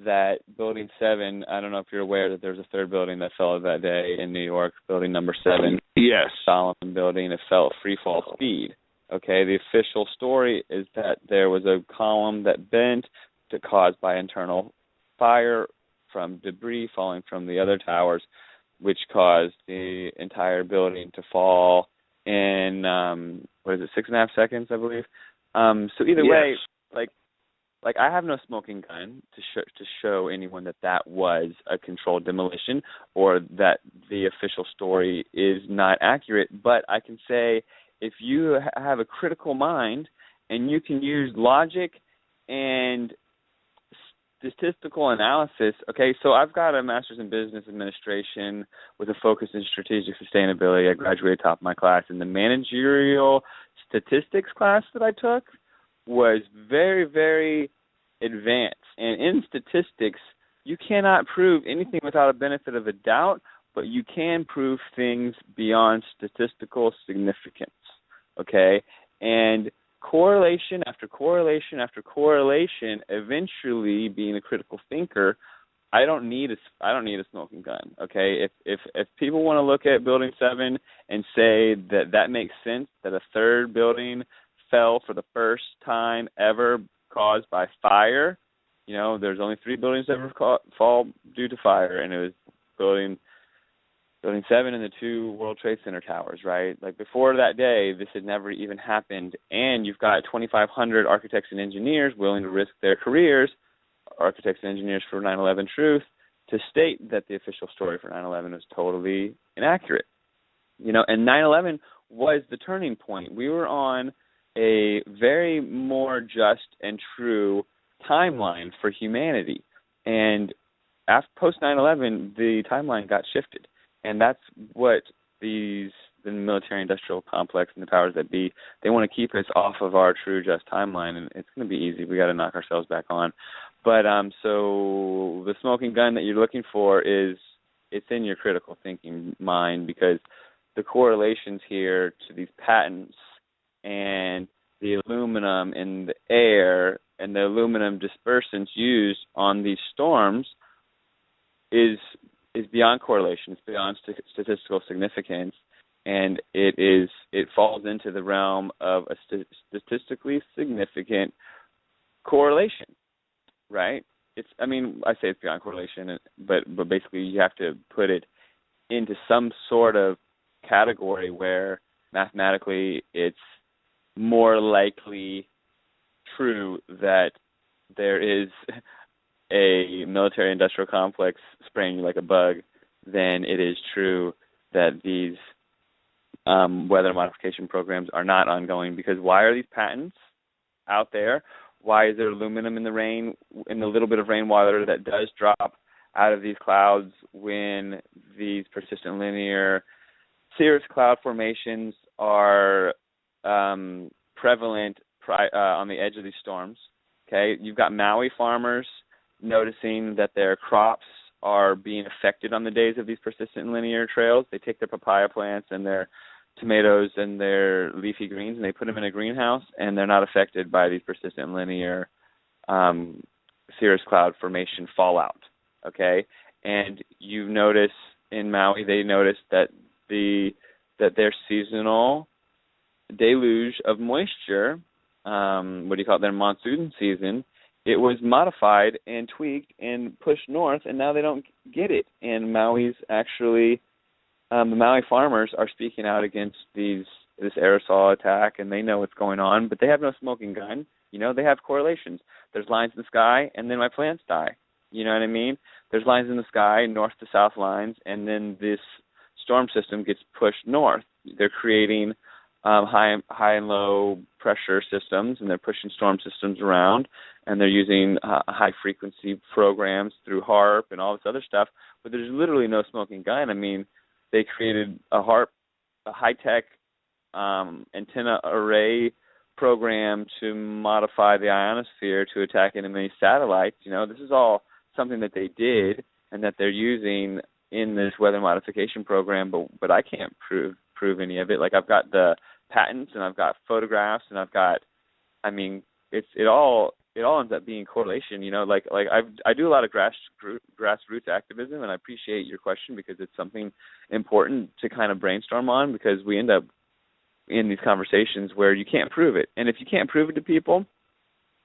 that Building 7, I don't know if you're aware that there's a third building that fell that day in New York, building number 7. Yes. Solomon building, it fell at free fall speed. Okay, the official story is that there was a column that bent caused by internal fire from debris falling from the other towers, which caused the entire building to fall in, 6.5 seconds, I believe. So either way, like I have no smoking gun to show anyone that was a controlled demolition or that the official story is not accurate. But I can say, if you have a critical mind and you can use logic and statistical analysis. Okay, so I've got a master's in business administration with a focus in strategic sustainability. I graduated top of my class, and the managerial statistics class that I took was very, very advanced. And in statistics, you cannot prove anything without a benefit of a doubt, but you can prove things beyond statistical significance. Okay, and correlation after correlation after correlation, eventually, being a critical thinker, I don't need a smoking gun. Okay, if people want to look at Building 7 and say that makes sense, that a third building fell for the first time ever caused by fire, you know, there's only 3 buildings that ever fall due to fire, and it was Building 7 and the 2 World Trade Center towers, right? Like, before that day, this had never even happened. And you've got 2,500 architects and engineers willing to risk their careers, architects and engineers for 9/11 Truth, to state that the official story for 9/11 was totally inaccurate. You know, and 9/11 was the turning point. We were on a very more just and true timeline for humanity. And after post 9/11, the timeline got shifted. And that's what the military-industrial complex and the powers that be, they want to keep us off of our true, just timeline, and it's going to be easy. We got to knock ourselves back on. But so the smoking gun that you're looking for it's in your critical thinking mind, because the correlations here to these patents and the aluminum in the air and the aluminum dispersants used on these storms is beyond correlation. It's beyond statistical significance, and it falls into the realm of a statistically significant correlation, right? I say it's beyond correlation, but basically you have to put it into some sort of category where mathematically it's more likely true that there is a military-industrial complex spraying you like a bug than it is true that these weather modification programs are not ongoing. Because why are these patents out there? Why is there aluminum in the rain, in the little bit of rainwater that does drop out of these clouds when these persistent linear cirrus cloud formations are prevalent on the edge of these storms? Okay, you've got Maui farmers noticing that their crops are being affected on the days of these persistent linear trails. They take their papaya plants and their tomatoes and their leafy greens and they put them in a greenhouse, and they're not affected by these persistent linear cirrus cloud formation fallout. Okay, and you notice in Maui, they noticed that their seasonal deluge of moisture, their monsoon season, it was modified and tweaked and pushed north, and now they don't get it. And Maui's actually, the Maui farmers are speaking out against this aerosol attack, and they know what's going on, but they have no smoking gun. They have correlations. There's lines in the sky, and then my plants die. You know what I mean? There's lines in the sky, north to south lines, and then this storm system gets pushed north. They're creating high and low pressure systems, and they're pushing storm systems around, and they're using high frequency programs through HAARP and all this other stuff, but there's literally no smoking gun. They created a HAARP, a high-tech antenna array program to modify the ionosphere to attack enemy satellites. This is all something that they did and that they're using in this weather modification program, but I can't prove any of it. Like, I've got the patents and I've got photographs and I've got, it all ends up being correlation. I do a lot of grassroots activism, and I appreciate your question because it's something important to kind of brainstorm on, because we end up in these conversations where you can't prove it, and if you can't prove it to people,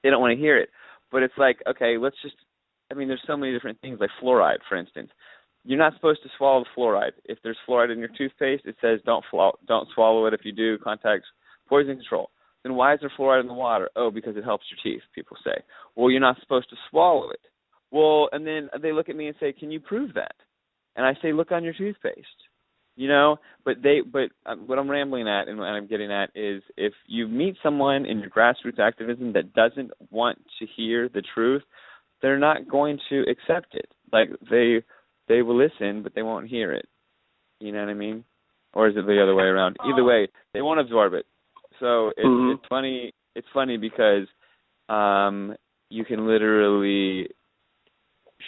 they don't want to hear it. But it's like, okay, there's so many different things, like fluoride, for instance. You're not supposed to swallow the fluoride. If there's fluoride in your toothpaste, it says don't swallow it. If you do, contact poison control. Then why is there fluoride in the water? Oh, because it helps your teeth, people say. Well, you're not supposed to swallow it. Well, and then they look at me and say, can you prove that? And I say, look on your toothpaste. But what I'm rambling at and what I'm getting at is, if you meet someone in your grassroots activism that doesn't want to hear the truth, they're not going to accept it. Like, they will listen, but they won't hear it. You know what I mean? Or is it the other way around? Either way, they won't absorb it. So it's funny. It's funny because you can literally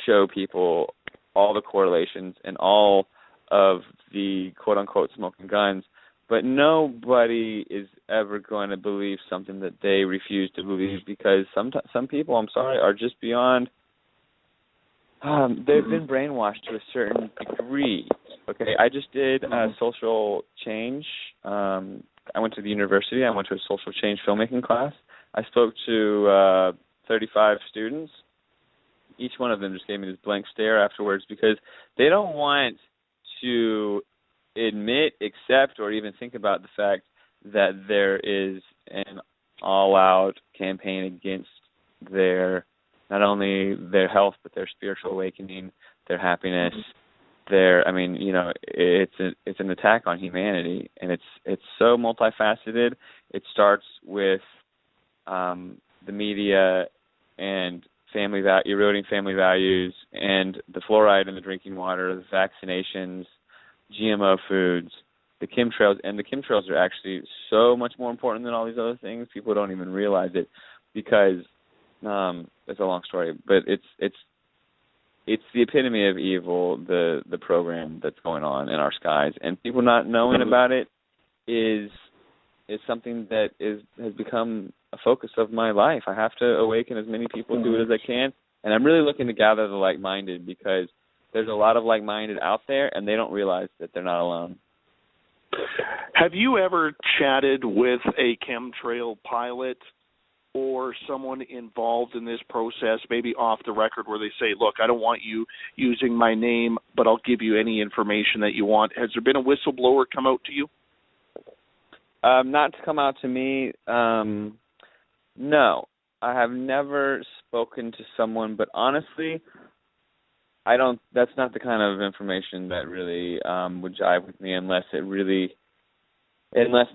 show people all the correlations and all of the quote-unquote smoking guns, but nobody is ever going to believe something that they refuse to believe, because some people, I'm sorry, are just beyond. They've been brainwashed to a certain degree. Okay, I just did social change. I went to the university. I went to a social change filmmaking class. I spoke to 35 students. Each one of them just gave me this blank stare afterwards, because they don't want to admit, accept, or even think about the fact that there is an all-out campaign against not only their health, but their spiritual awakening, their happiness. It's an attack on humanity, and it's so multifaceted. It starts with the media and eroding family values, and the fluoride in the drinking water, the vaccinations, GMO foods, the chemtrails, and the chemtrails are actually so much more important than all these other things. People don't even realize it, because it's a long story, but it's the epitome of evil, the program that's going on in our skies, and people not knowing about it is is something that has become a focus of my life. I have to awaken as many people to it as I can, and I'm really looking to gather the like-minded, because there's a lot of like-minded out there, and they don't realize that they're not alone. Have you ever chatted with a chemtrail pilot or someone involved in this process, maybe off the record, where they say, look, I don't want you using my name, but I'll give you any information that you want? Has there been a whistleblower come out to you? Not to come out to me, no. I have never spoken to someone, but honestly, that's not the kind of information that really would jive with me, unless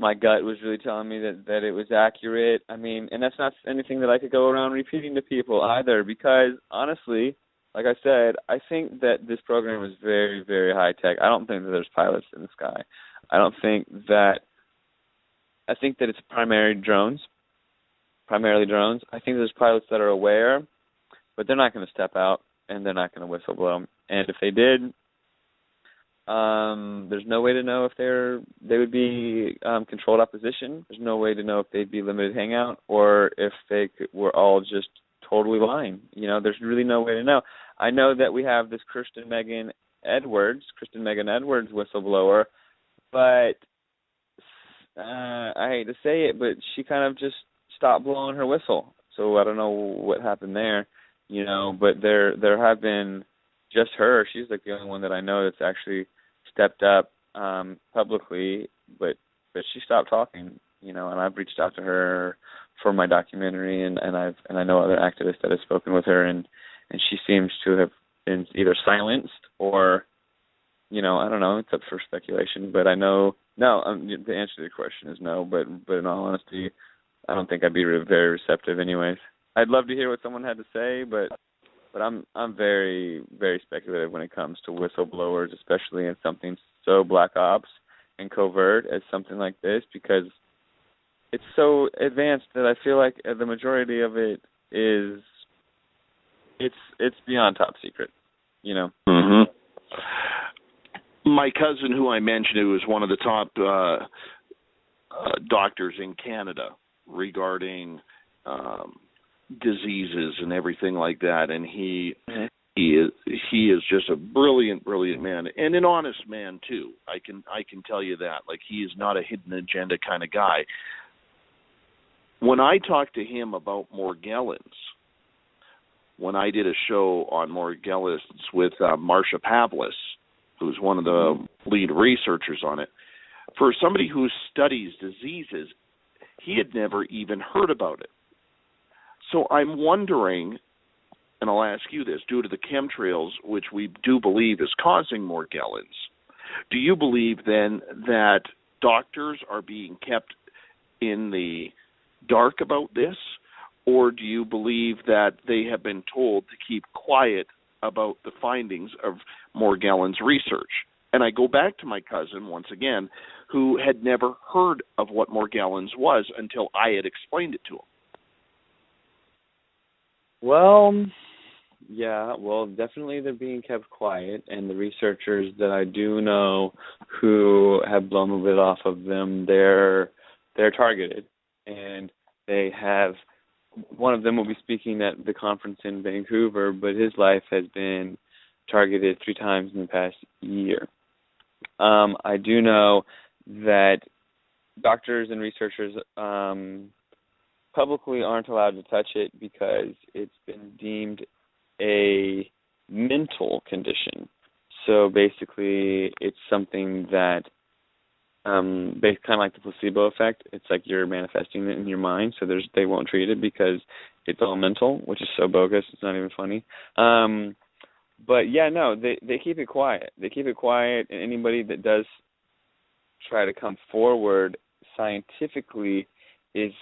my gut was really telling me that it was accurate. I mean, and that's not anything that I could go around repeating to people either, because honestly, like I said, I think that this program is very, very high tech. I don't think that there's pilots in the sky. I think that it's primarily drones. I think there's pilots that are aware, but they're not going to step out, and they're not going to whistleblow. And if they did, there's no way to know if they would be controlled opposition. There's no way to know if they'd be limited hangout, or if they were all just totally lying. There's really no way to know. I know that we have this Kristen Megan Edwards whistleblower, but I hate to say it, but she kind of just stopped blowing her whistle. So I don't know what happened there, but there have been just her. She's like the only one that I know that's actually stepped up publicly, but she stopped talking, and I've reached out to her for my documentary, and I know other activists that have spoken with her, and she seems to have been either silenced or, I don't know, it's up for speculation, but I know, no, the answer to the question is no, but in all honesty, I don't think I'd be very receptive anyways. I'd love to hear what someone had to say, but I'm very, very speculative when it comes to whistleblowers, especially in something so black ops and covert as something like this, because it's so advanced that I feel like the majority of it is it's beyond top secret, Mm-hmm. My cousin, who I mentioned, who was one of the top doctors in Canada regarding diseases and everything like that, and he is just a brilliant man, and an honest man too. I can tell you that. Like, he is not a hidden agenda kind of guy. When I talked to him about Morgellons, when I did a show on Morgellons with Marcia Pavlis, who's one of the lead researchers on it, for somebody who studies diseases, he had never even heard about it. So I'm wondering, and I'll ask you this, due to the chemtrails, which we do believe is causing Morgellons, do you believe then that doctors are being kept in the dark about this, or do you believe that they have been told to keep quiet about the findings of Morgellons research? And I go back to my cousin, once again, who had never heard of what Morgellons was until I had explained it to him. Well, yeah, definitely they're being kept quiet, and the researchers that I do know who have blown the lid off of them, they're targeted, and they have. One of them will be speaking at the conference in Vancouver, but his life has been targeted 3 times in the past year. I do know that doctors and researchers publicly aren't allowed to touch it because it's been deemed a mental condition. So basically, it's something that kind of like the placebo effect. It's like you're manifesting it in your mind, so they won't treat it because it's all mental, which is so bogus. It's not even funny. But yeah, no, they keep it quiet. They keep it quiet, and anybody that does try to come forward scientifically is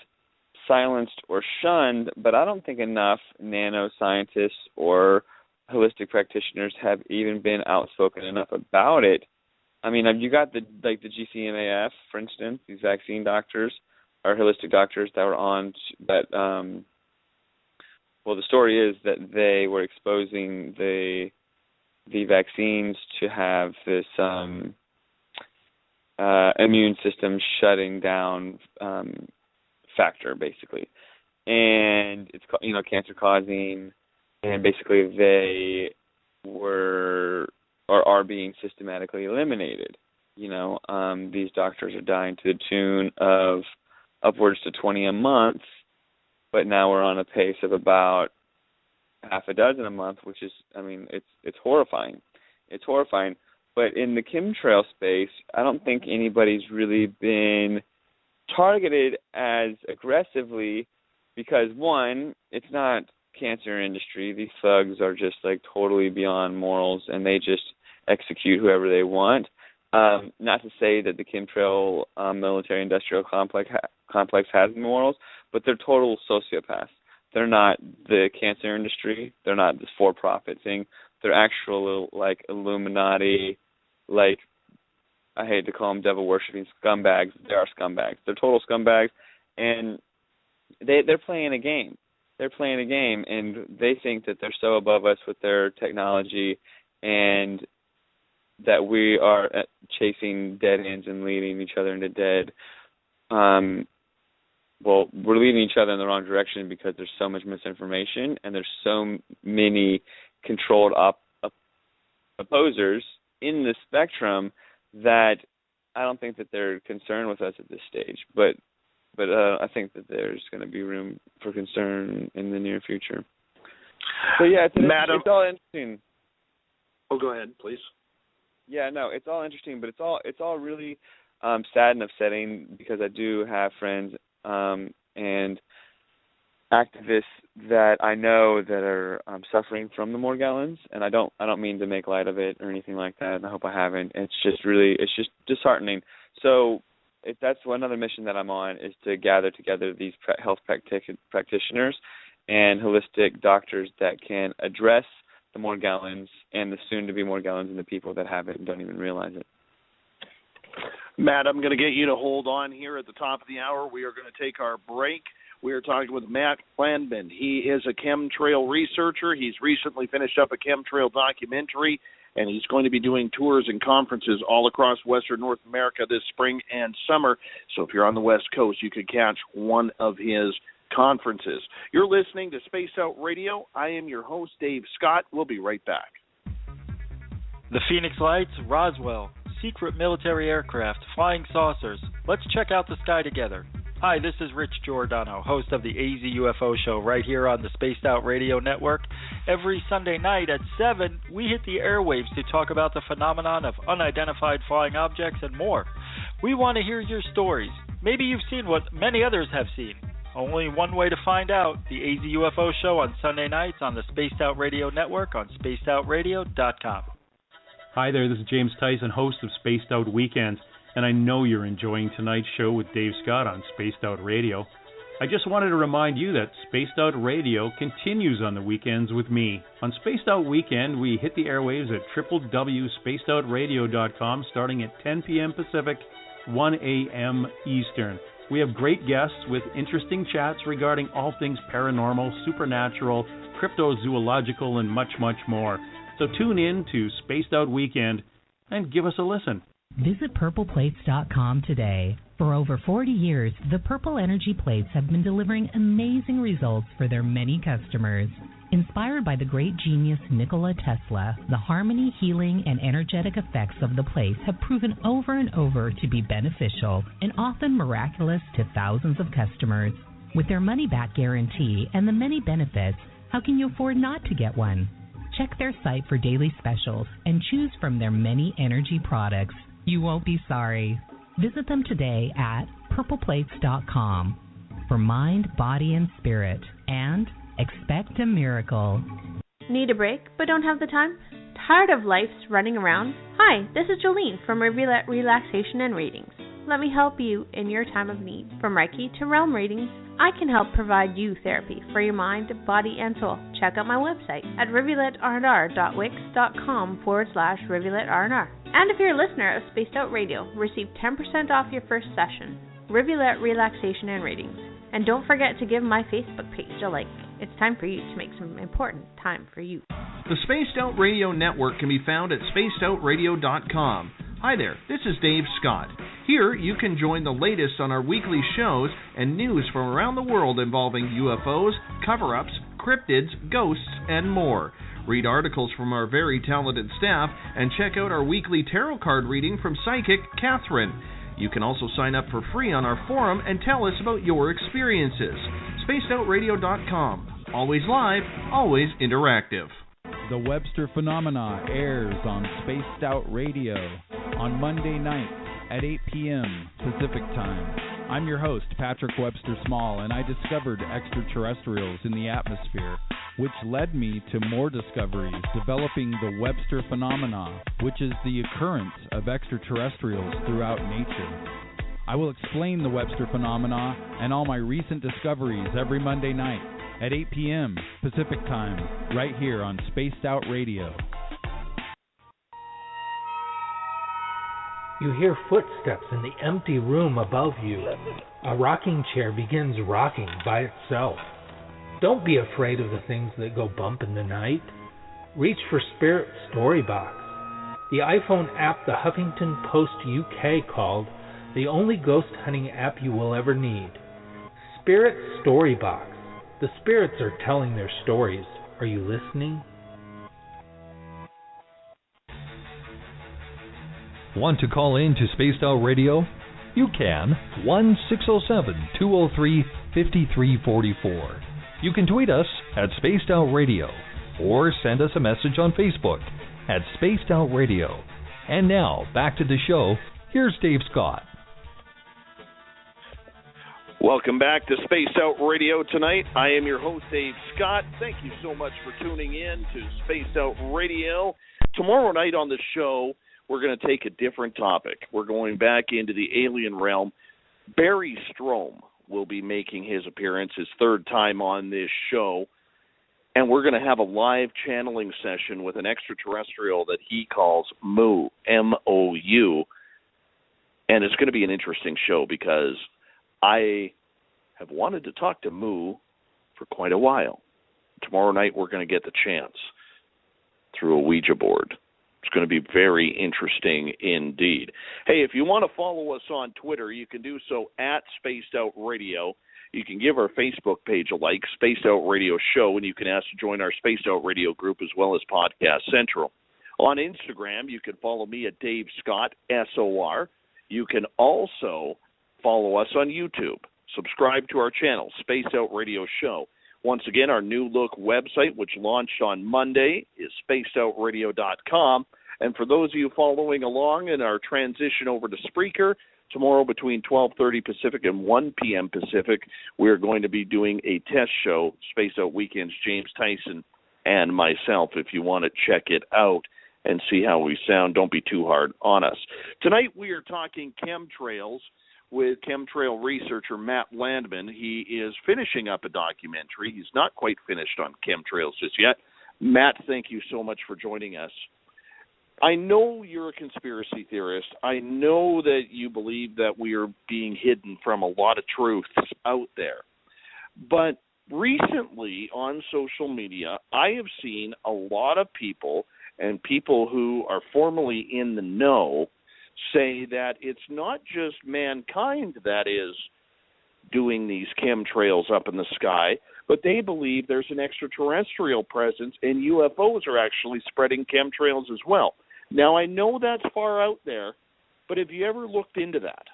silenced or shunned, but I don't think enough nanoscientists or holistic practitioners have even been outspoken enough about it. I mean, you got the GCMAF, for instance, these vaccine doctors or holistic doctors that were on that. Well, the story is that they were exposing the vaccines to have this immune system shutting down factor, basically. And it's, cancer causing, and basically they are being systematically eliminated. These doctors are dying to the tune of upwards to 20 a month, but now we're on a pace of about half a dozen a month, which is, it's horrifying. It's horrifying. But in the chemtrail space, I don't think anybody's really been targeted as aggressively because, one, it's not cancer industry. These thugs are just totally beyond morals, and they just execute whoever they want. Not to say that the chemtrail military-industrial complex has morals, but they're total sociopaths. They're not the cancer industry. They're not this for-profit thing. They're actual Illuminati, I hate to call them devil-worshipping scumbags. They are scumbags. They're total scumbags, and they're playing a game. They're playing a game, and they think that they're so above us with their technology and that we are chasing dead ends and leading each other into dead. Well, we're leading each other in the wrong direction because there's so much misinformation and there's so many controlled opposers in the spectrum that I don't think that they're concerned with us at this stage. But I think that there's going to be room for concern in the near future. So yeah, it's all interesting. Oh, go ahead, please. Yeah, no, it's all interesting, but it's all really sad and upsetting because I do have friends and activists that I know that are suffering from the Morgellons, and I don't mean to make light of it or anything like that, and I hope I haven't. It's just disheartening. So that's one other mission that I'm on, is to gather together these health practitioners and holistic doctors that can address the Morgellons and the soon-to-be Morgellons and the people that have it and don't even realize it. Matt, I'm going to get you to hold on here at the top of the hour. We are going to take our break. We are talking with Matt Landman. He is a chemtrail researcher. He's recently finished up a chemtrail documentary, and he's going to be doing tours and conferences all across Western North America this spring and summer. So if you're on the West Coast, you could catch one of his conferences. You're listening to Space Out Radio. I am your host, Dave Scott. We'll be right back. The Phoenix Lights, Roswell, secret military aircraft, flying saucers. Let's check out the sky together. Hi, this is Rich Giordano, host of the AZ UFO Show right here on the Spaced Out Radio Network. Every Sunday night at 7, we hit the airwaves to talk about the phenomenon of unidentified flying objects and more. We want to hear your stories. Maybe you've seen what many others have seen. Only one way to find out, the AZ UFO Show on Sunday nights on the Spaced Out Radio Network on spacedoutradio.com. Hi there, this is James Tyson, host of Spaced Out Weekends, and I know you're enjoying tonight's show with Dave Scott on Spaced Out Radio. I just wanted to remind you that Spaced Out Radio continues on the weekends with me. On Spaced Out Weekend, we hit the airwaves at www.spacedoutradio.com starting at 10 p.m. Pacific, 1 a.m. Eastern. We have great guests with interesting chats regarding all things paranormal, supernatural, cryptozoological, and much, much more. So tune in to Spaced Out Weekend and give us a listen. Visit purpleplates.com today. For over 40 years, the Purple Energy Plates have been delivering amazing results for their many customers. Inspired by the great genius Nikola Tesla, the harmony, healing, and energetic effects of the plates have proven over and over to be beneficial and often miraculous to thousands of customers. With their money-back guarantee and the many benefits, how can you afford not to get one? Check their site for daily specials and choose from their many energy products. You won't be sorry. Visit them today at purpleplates.com for mind, body, and spirit, and expect a miracle. Need a break but don't have the time? Tired of life's running around? Hi, this is Jolene from Rivulet Relaxation and Readings. Let me help you in your time of need. From Reiki to realm readings, I can help provide you therapy for your mind, body, and soul. Check out my website at rivuletrr.wix.com/rivuletrr. And if you're a listener of Spaced Out Radio, receive 10% off your first session. Rivulet Relaxation and Readings. And don't forget to give my Facebook page a like. It's time for you to make some important time for you. The Spaced Out Radio Network can be found at spacedoutradio.com. Hi there, this is Dave Scott. Here, you can join the latest on our weekly shows and news from around the world involving UFOs, cover-ups, cryptids, ghosts, and more. Read articles from our very talented staff and check out our weekly tarot card reading from psychic Catherine. You can also sign up for free on our forum and tell us about your experiences. SpacedOutRadio.com. Always live, always interactive. The Webster Phenomena airs on Spaced Out Radio on Monday nights at 8 p.m. Pacific Time. I'm your host, Patrick Webster Small, and I discovered extraterrestrials in the atmosphere, which led me to more discoveries, developing the Webster Phenomena, which is the occurrence of extraterrestrials throughout nature. I will explain the Webster Phenomena and all my recent discoveries every Monday night at 8 p.m. Pacific Time, right here on Spaced Out Radio. You hear footsteps in the empty room above you. A rocking chair begins rocking by itself. Don't be afraid of the things that go bump in the night. Reach for Spirit Storybox, the iPhone app the Huffington Post UK called the only ghost hunting app you will ever need. Spirit Storybox. The spirits are telling their stories. Are you listening? Want to call in to Spaced Out Radio? You can. 1-607-203-5344. You can tweet us at Spaced Out Radio or send us a message on Facebook at Spaced Out Radio. And now, back to the show. Here's Dave Scott. Welcome back to Spaced Out Radio tonight. I am your host, Dave Scott. Thank you so much for tuning in to Spaced Out Radio. Tomorrow night on the show, we're going to take a different topic. We're going back into the alien realm. Barry Strom will be making his appearance, his third time on this show, and we're going to have a live channeling session with an extraterrestrial that he calls Mu, M-O-U, and it's going to be an interesting show because I have wanted to talk to Mu for quite a while. Tomorrow night we're going to get the chance through a Ouija board. It's going to be very interesting indeed. Hey, if you want to follow us on Twitter, you can do so at Spaced Out Radio. You can give our Facebook page a like, Spaced Out Radio Show, and you can ask to join our Spaced Out Radio group as well as Podcast Central. On Instagram, you can follow me at Dave Scott, S-O-R. You can also follow us on YouTube. Subscribe to our channel, Spaced Out Radio Show. Once again, our new look website, which launched on Monday, is spacedoutradio.com. And for those of you following along in our transition over to Spreaker, tomorrow between 12:30 Pacific and 1 p.m. Pacific, we're going to be doing a test show, Spaced Out Weekends, James Tyson and myself, if you want to check it out and see how we sound. Don't be too hard on us. Tonight we are talking chemtrails with chemtrail researcher Matt Landman. He is finishing up a documentary. He's not quite finished on chemtrails just yet. Matt, thank you so much for joining us. I know you're a conspiracy theorist. I know that you believe that we are being hidden from a lot of truths out there. But recently on social media, I have seen a lot of people and people who are formally in the know say that it's not just mankind that is doing these chemtrails up in the sky, but they believe there's an extraterrestrial presence and UFOs are actually spreading chemtrails as well. Now, I know that's far out there, but have you ever looked into that?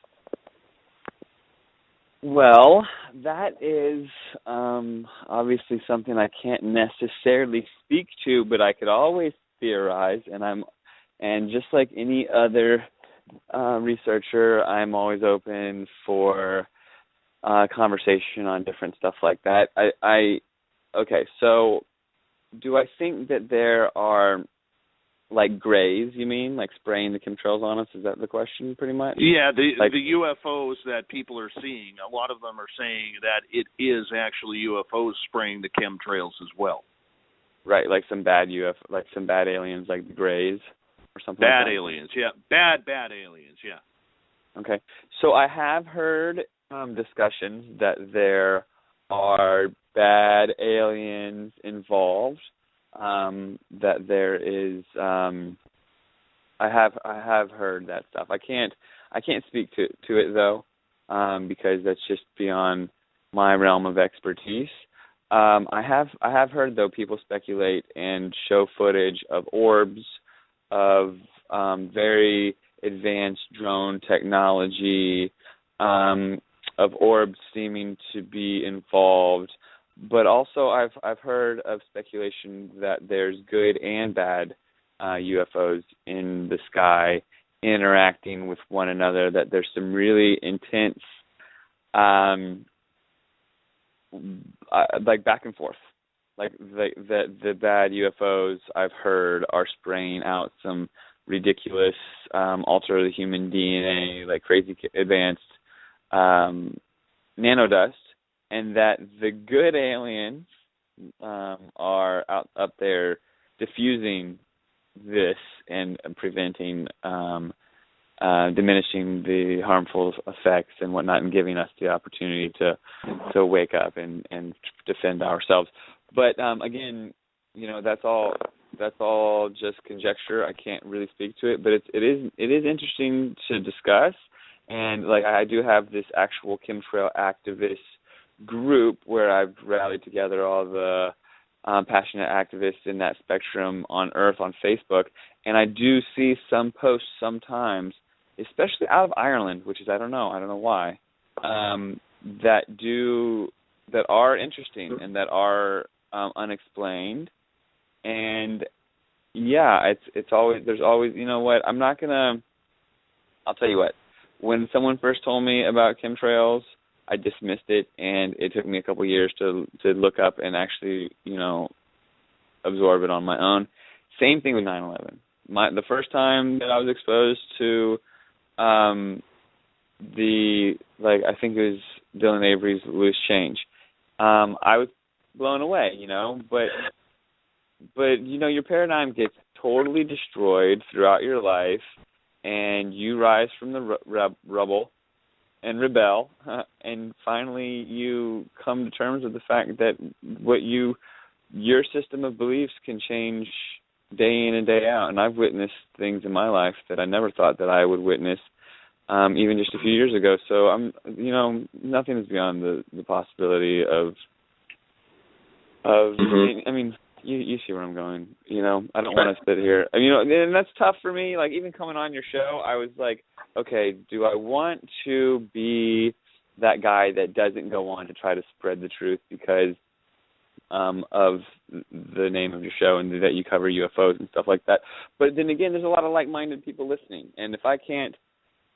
Well, that is obviously something I can't necessarily speak to, but I could always theorize, and just like any other researcher, I'm always open for conversation on different stuff like that. Okay, so do I think that there are like grays, you mean, like spraying the chemtrails on us? Is that the question, pretty much? Yeah, the UFOs that people are seeing, a lot of them are saying that it is actually UFOs spraying the chemtrails as well. Right, like some bad like some bad aliens, like the grays or something. Bad like that. aliens, yeah. Bad aliens, yeah. Okay, so I have heard discussions that there are bad aliens involved. That there is, I have heard that stuff. I I can't speak to it though, because that's just beyond my realm of expertise. I have heard though people speculate and show footage of orbs, of very advanced drone technology, of orbs seeming to be involved. But also I've heard of speculation that there's good and bad UFOs in the sky interacting with one another, that there's some really intense like back and forth. Like the bad UFOs I've heard are spraying out some ridiculous alter the human DNA, like crazy advanced nanodust, and that the good aliens are up there diffusing this and preventing, diminishing the harmful effects and whatnot, and giving us the opportunity to wake up and defend ourselves. But again, that's all just conjecture. I can't really speak to it, but it is interesting to discuss. And like I do have this actual chemtrail activist group where I've rallied together all the passionate activists in that spectrum on Earth on Facebook, and I do see some posts sometimes, especially out of Ireland, which is I don't know why, that are interesting and that are unexplained. And yeah, there's always I'll tell you what, when someone first told me about chemtrails, I dismissed it, and it took me a couple of years to look up and actually, absorb it on my own. Same thing with 9/11. The first time that I was exposed to I think it was Dylan Avery's Loose Change, I was blown away, but your paradigm gets totally destroyed throughout your life, and you rise from the rubble and rebel, and finally you come to terms with the fact that your system of beliefs can change day in and day out. And I've witnessed things in my life that I never thought that I would witness, even just a few years ago. So nothing is beyond the possibility of I mean, you see where I'm going. I don't want to sit here. And that's tough for me. Like, even coming on your show, I was like, okay, do I want to be that guy that doesn't go on to try to spread the truth because of the name of your show and that you cover UFOs and stuff like that? But then again, there's a lot of like-minded people listening. And if I can't,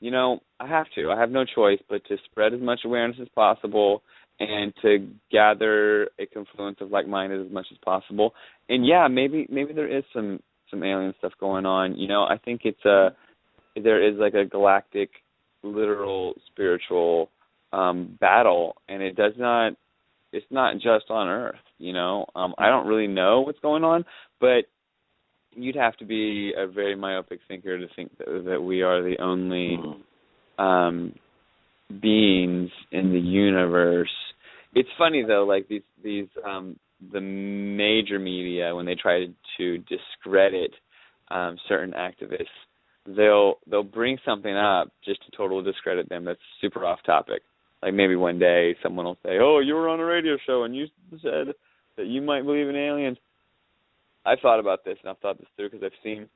I have to. I have no choice but to spread as much awareness as possible and to gather a confluence of like-minded as much as possible. And yeah, maybe there is some alien stuff going on. I think there is like a galactic, literal, spiritual battle, and it's not just on Earth. I don't really know what's going on, but you'd have to be a very myopic thinker to think that we are the only beings in the universe. It's funny though, like these the major media, when they try to discredit certain activists, they'll bring something up just to totally discredit them that's super off topic. Like maybe one day someone will say, "Oh, you were on a radio show and you said that you might believe in aliens." I've thought about this, and I've thought this through because I've seen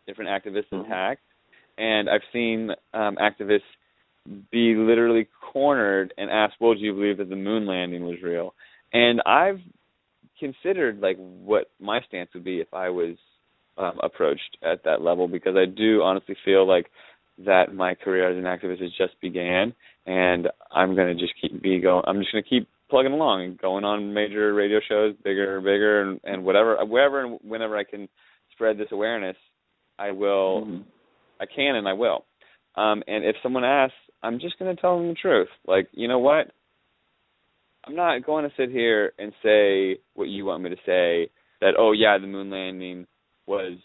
different activists attacked, and I've seen activists be literally cornered and asked, "Well, do you believe that the moon landing was real?" And I've considered like what my stance would be if I was approached at that level, because I do honestly feel like that my career as an activist has just began, and I'm going to just keep plugging along and going on major radio shows, bigger, and wherever and whenever I can spread this awareness, I will. Mm-hmm. I can and I will. And if someone asks, I'm just going to tell them the truth. Like, you know what? I'm not going to sit here and say what you want me to say, that, oh, yeah, the moon landing was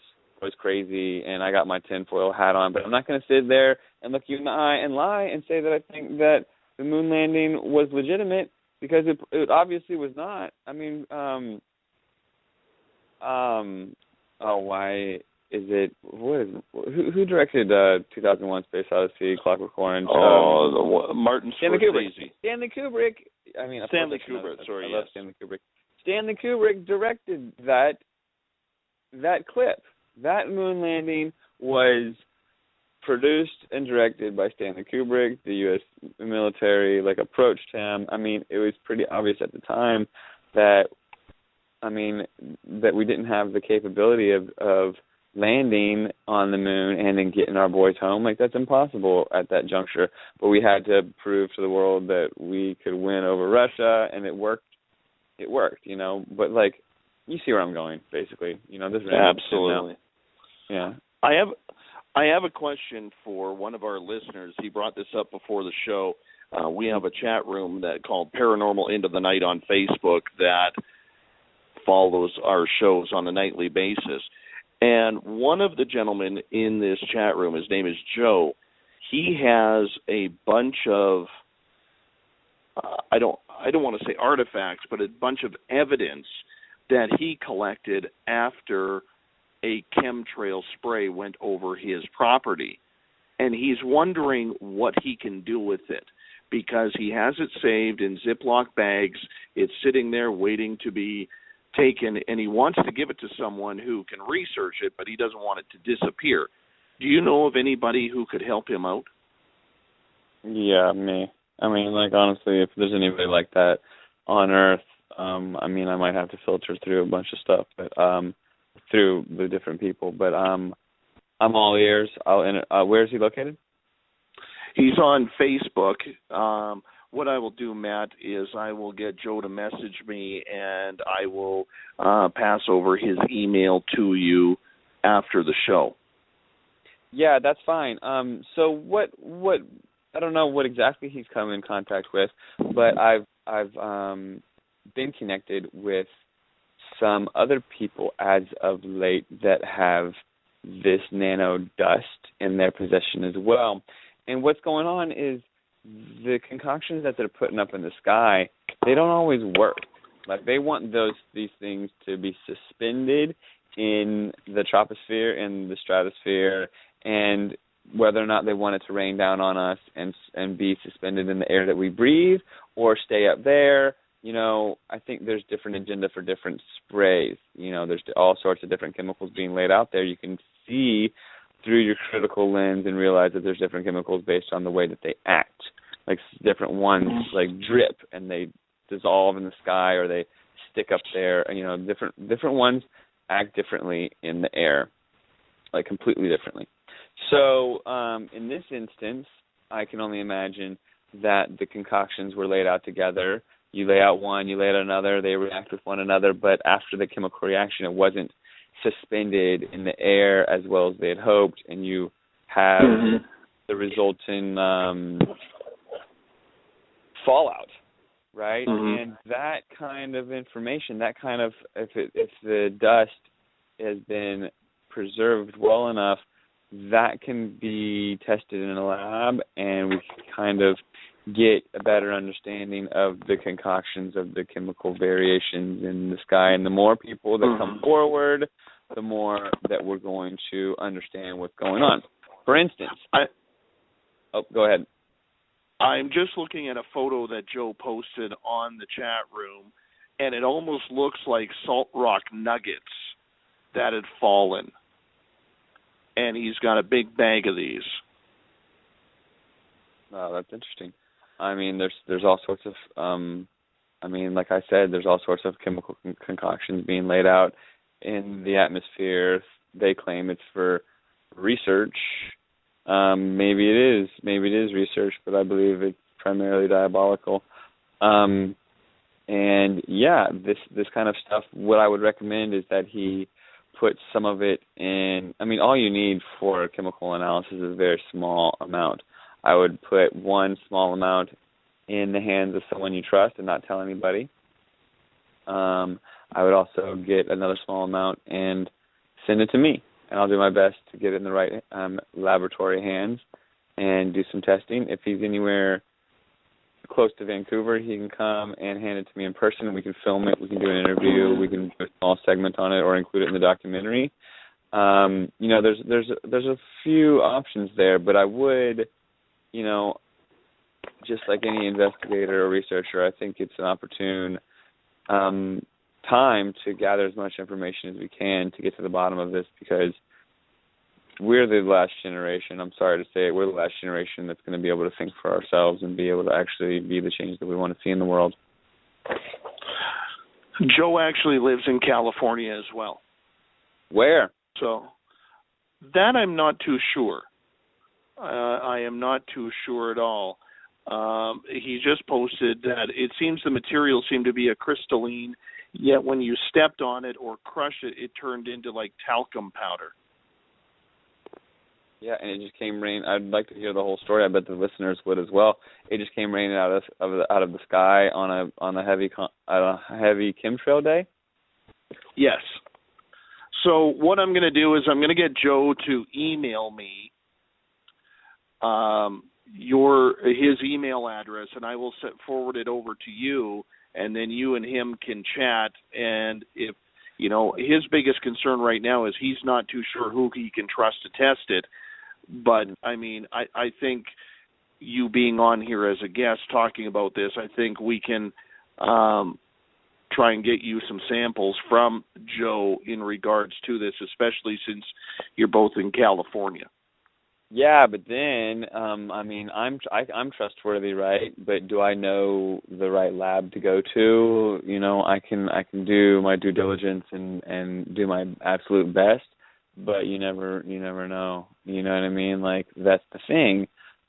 crazy and I got my tinfoil hat on, but I'm not going to sit there and look you in the eye and lie and say that I think that the moon landing was legitimate, because it obviously was not. I mean, who directed 2001: Space Odyssey, Clockwork Orange? Martin Scorsese. Stanley Kubrick. Stanley Kubrick. Sorry, I love Stanley Kubrick. Stanley Kubrick directed that clip. That moon landing was produced and directed by Stanley Kubrick. The U.S. military approached him. I mean, it was pretty obvious at the time that we didn't have the capability of landing on the moon and then getting our boys home. That's impossible at that juncture. But we had to prove to the world that we could win over Russia, and it worked. It worked, But you see where I'm going, basically. This is absolutely. Yeah. I have a question for one of our listeners. He brought this up before the show. We have a chat room called Paranormal Into the Night on Facebook that follows our shows on a nightly basis. And one of the gentlemen in this chat room, his name is Joe, he has a bunch of, I don't want to say artifacts, but a bunch of evidence that he collected after a chemtrail spray went over his property. And he's wondering what he can do with it, because he has it saved in Ziploc bags. It's sitting there waiting to be taken, and he wants to give it to someone who can research it, but he doesn't want it to disappear. Do you know of anybody who could help him out? Yeah, me. Honestly, if there's anybody like that on Earth, I might have to filter through a bunch of stuff, but through the different people. But I'm all ears. Where is he located? He's on Facebook. What I will do, Matt, is I will get Joe to message me, and I will pass over his email to you after the show. Yeah, that's fine. So what I don't know what exactly he's come in contact with, but I've been connected with some other people as of late that have this nano dust in their possession as well. And what's going on is the concoctions that they're putting up in the sky, they don't always work. They want these things to be suspended in the troposphere and the stratosphere, and whether or not they want it to rain down on us and be suspended in the air that we breathe or stay up there. I think there's different agenda for different sprays. There's all sorts of different chemicals being laid out there. You can see through your critical lens and realize that there's different chemicals based on the way that they act. Different ones drip and they dissolve in the sky, or they stick up there. Different ones act differently in the air, completely differently. So in this instance, I can only imagine that the concoctions were laid out together. You lay out one, you lay out another, they react with one another, but after the chemical reaction, it wasn't suspended in the air as well as they had hoped, and you have the resulting fallout, right? And that kind of information, if the dust has been preserved well enough, that can be tested in a lab, and we can kind of get a better understanding of the concoctions of the chemical variations in the sky. And the more people that come forward, the more that we're going to understand what's going on. For instance, go ahead. I'm just looking at a photo that Joe posted on the chat room, and it almost looks like salt rock nuggets that had fallen. And he's got a big bag of these. Oh, that's interesting. There's all sorts of, like I said, there's all sorts of chemical concoctions being laid out in the atmosphere. They claim it's for research. Maybe it is research, but I believe it's primarily diabolical. And yeah, this kind of stuff, what I would recommend is that he put some of it in. All you need for a chemical analysis is a very small amount. I would put one small amount in the hands of someone you trust and not tell anybody. I would also get another small amount and send it to me, and I'll do my best to get it in the right laboratory hands and do some testing. If he's anywhere close to Vancouver, he can come and hand it to me in person, and we can film it. We can do an interview. We can do a small segment on it or include it in the documentary. There's a few options there, but I would, just like any investigator or researcher, I think it's an opportune time to gather as much information as we can to get to the bottom of this, because we're the last generation, I'm sorry to say it, we're the last generation that's going to be able to think for ourselves and be able to actually be the change that we want to see in the world. Joe actually lives in California as well. Where? So that I'm not too sure. I am not too sure at all. He just posted that it seems the materials seem to be a crystalline, yet when you stepped on it or crushed it, it turned into like talcum powder. Yeah, and it just came raining. I'd like to hear the whole story. I bet the listeners would as well. It just came raining out of the sky on a heavy chemtrail day. Yes. So what I'm going to do is I'm going to get Joe to email me his email address, and I will forward it over to you, and then you and him can chat. And if his biggest concern right now is he's not too sure who he can trust to test it. But, I mean, I think you being on here as a guest talking about this, I think we can try and get you some samples from Joe in regards to this, especially since you're both in California. Yeah, but then, I'm trustworthy, right? But do I know the right lab to go to? I can do my due diligence and do my absolute best. But you never know. You know what I mean? Like, that's the thing.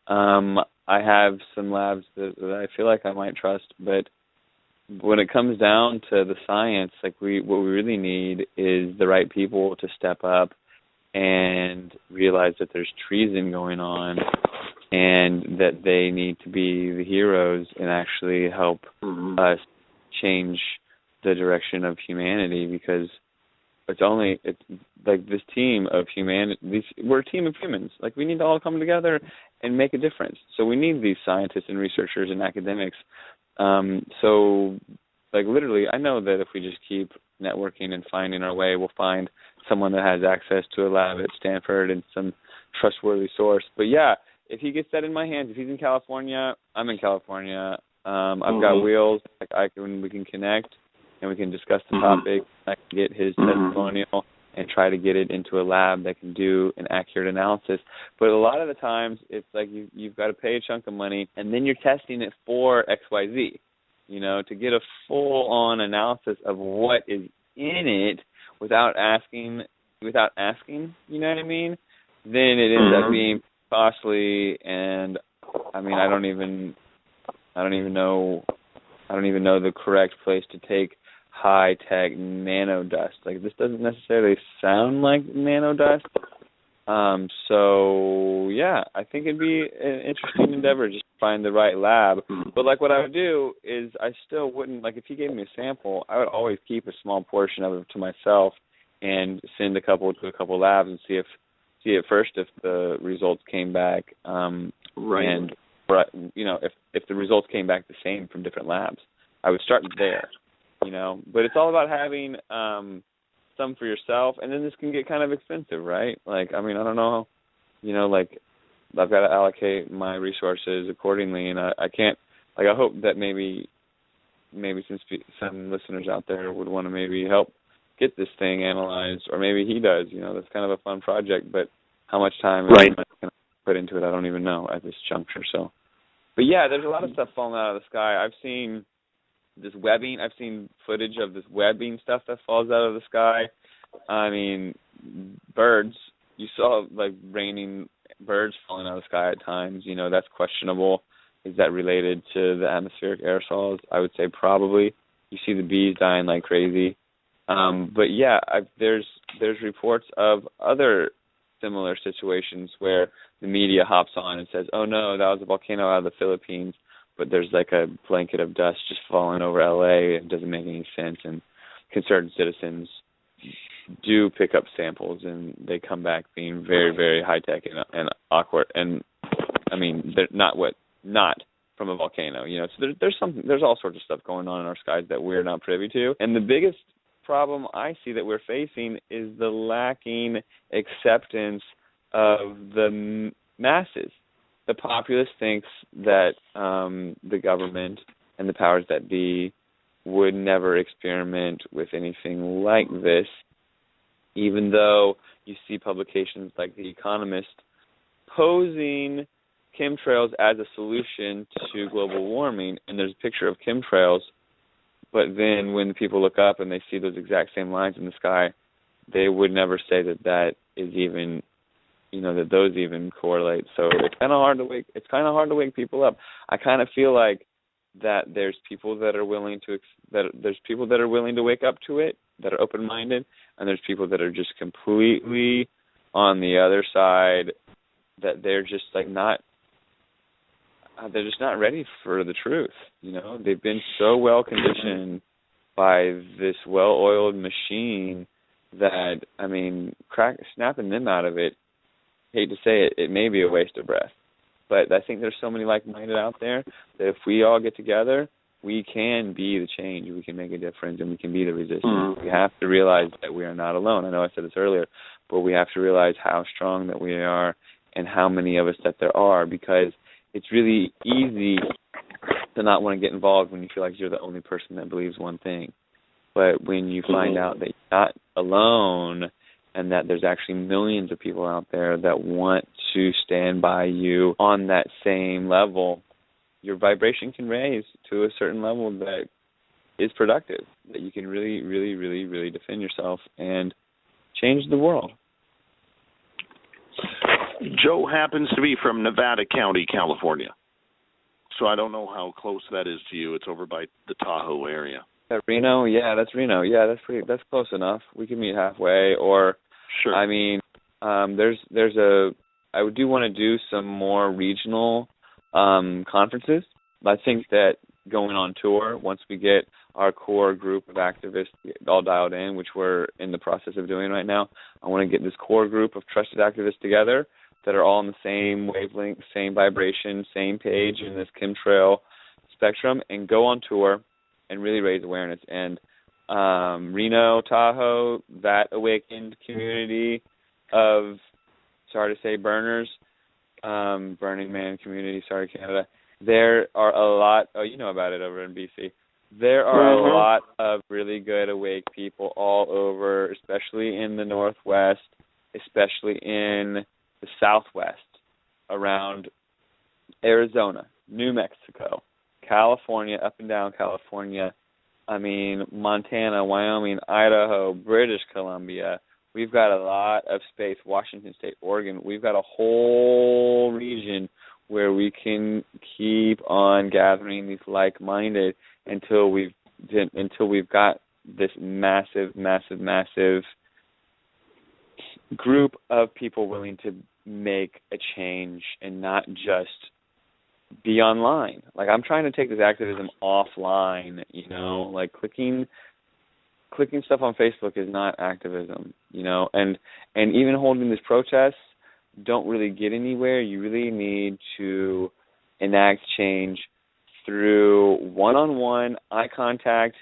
I have some labs that I feel like I might trust, but when it comes down to the science, like what we really need is the right people to step up and realize that there's treason going on and that they need to be the heroes and actually help us change the direction of humanity, because it's like this team of humanity. We're a team of humans. Like, we need to all come together and make a difference. So we need these scientists and researchers and academics. So, like, literally, I know that if we just keep networking and finding our way, we'll find someone that has access to a lab at Stanford and some trustworthy source. But yeah, if he gets that in my hands, if he's in California, I'm in California. I've got wheels. Like, we can connect and we can discuss the topic. I can get his testimonial and try to get it into a lab that can do an accurate analysis. But a lot of the times, it's like you've got to pay a chunk of money, and then you're testing it for XYZ, to get a full-on analysis of what is in it without asking, you know what I mean? Then it ends up being costly, and I mean, I don't even know the correct place to take high-tech nano dust. Like, this doesn't necessarily sound like nano dust. So, yeah, I think it'd be an interesting endeavor just to find the right lab. But, like, what I would do is I still wouldn't, like, if he gave me a sample, I would always keep a small portion of it to myself and send a couple to a couple labs and see at first if the results came back. Right. And, if the results came back the same from different labs, I would start there. But it's all about having some for yourself, and then this can get kind of expensive, right? Like, I mean, I don't know, like, I've got to allocate my resources accordingly, and I can't, like, I hope that maybe some listeners out there would want to maybe help get this thing analyzed, or maybe he does, that's kind of a fun project, but how much time am I going to put into it, I don't even know at this juncture, so. But yeah, there's a lot of stuff falling out of the sky. I've seen this webbing. I've seen footage of this webbing stuff that falls out of the sky. I mean, birds. You saw, like, raining birds falling out of the sky at times. That's questionable. Is that related to the atmospheric aerosols? I would say probably. You see the bees dying like crazy. But yeah, there's reports of other similar situations where the media hops on and says, oh no, that was a volcano out of the Philippines, but there's like a blanket of dust just falling over LA. It doesn't make any sense, and concerned citizens do pick up samples, and they come back being very, very high-tech and awkward, and I mean, they're not from a volcano, So there's all sorts of stuff going on in our skies that we're not privy to, and the biggest problem I see that we're facing is the lacking acceptance of the masses. The populace thinks that the government and the powers that be would never experiment with anything like this, even though you see publications like The Economist posing chemtrails as a solution to global warming, and there's a picture of chemtrails, but then when people look up and they see those exact same lines in the sky, they would never say that is even, that those even correlate. So it's kind of hard to wake people up. I kind of feel like that there's people that are willing to wake up to it, that are open-minded, and there's people that are just completely on the other side, that they're just they're just not ready for the truth. They've been so well conditioned by this well-oiled machine that, snapping them out of it, hate to say it, it may be a waste of breath. But I think there's so many like-minded out there that if we all get together, we can be the change. We can make a difference, and we can be the resistance. Mm-hmm. We have to realize that we are not alone. I know I said this earlier, but we have to realize how strong that we are and how many of us that there are, because it's really easy to not want to get involved when you feel like you're the only person that believes one thing. But when you find out that you're not alone and that there's actually millions of people out there that want to stand by you on that same level, your vibration can raise to a certain level that is productive, that you can really, really, really, really defend yourself and change the world. Joe happens to be from Nevada County, California. So I don't know how close that is to you. It's over by the Tahoe area. Reno? Yeah, that's Reno. Yeah, that's close enough. We can meet halfway. Or, sure. I do want to do some more regional conferences. I think that going on tour, once we get our core group of activists all dialed in, which we're in the process of doing right now, I want to get this core group of trusted activists together that are all on the same wavelength, same vibration, same page in this chemtrail spectrum, and go on tour and really raise awareness. And Reno, Tahoe, that awakened community of, sorry to say, burners, Burning Man community, sorry, Canada, there are a lot, you know about it over in BC. There are a lot of really good awake people all over, especially in the Northwest, especially in the Southwest, around Arizona, New Mexico, California, up and down California, Montana, Wyoming, Idaho, British Columbia. We've got a lot of space, Washington State, Oregon. We've got a whole region where we can keep on gathering these like-minded until we've got this massive, massive, massive group of people willing to make a change and not just be online. I'm trying to take this activism offline, clicking stuff on Facebook is not activism, and even holding these protests don't really get anywhere. You really need to enact change through one-on-one eye contact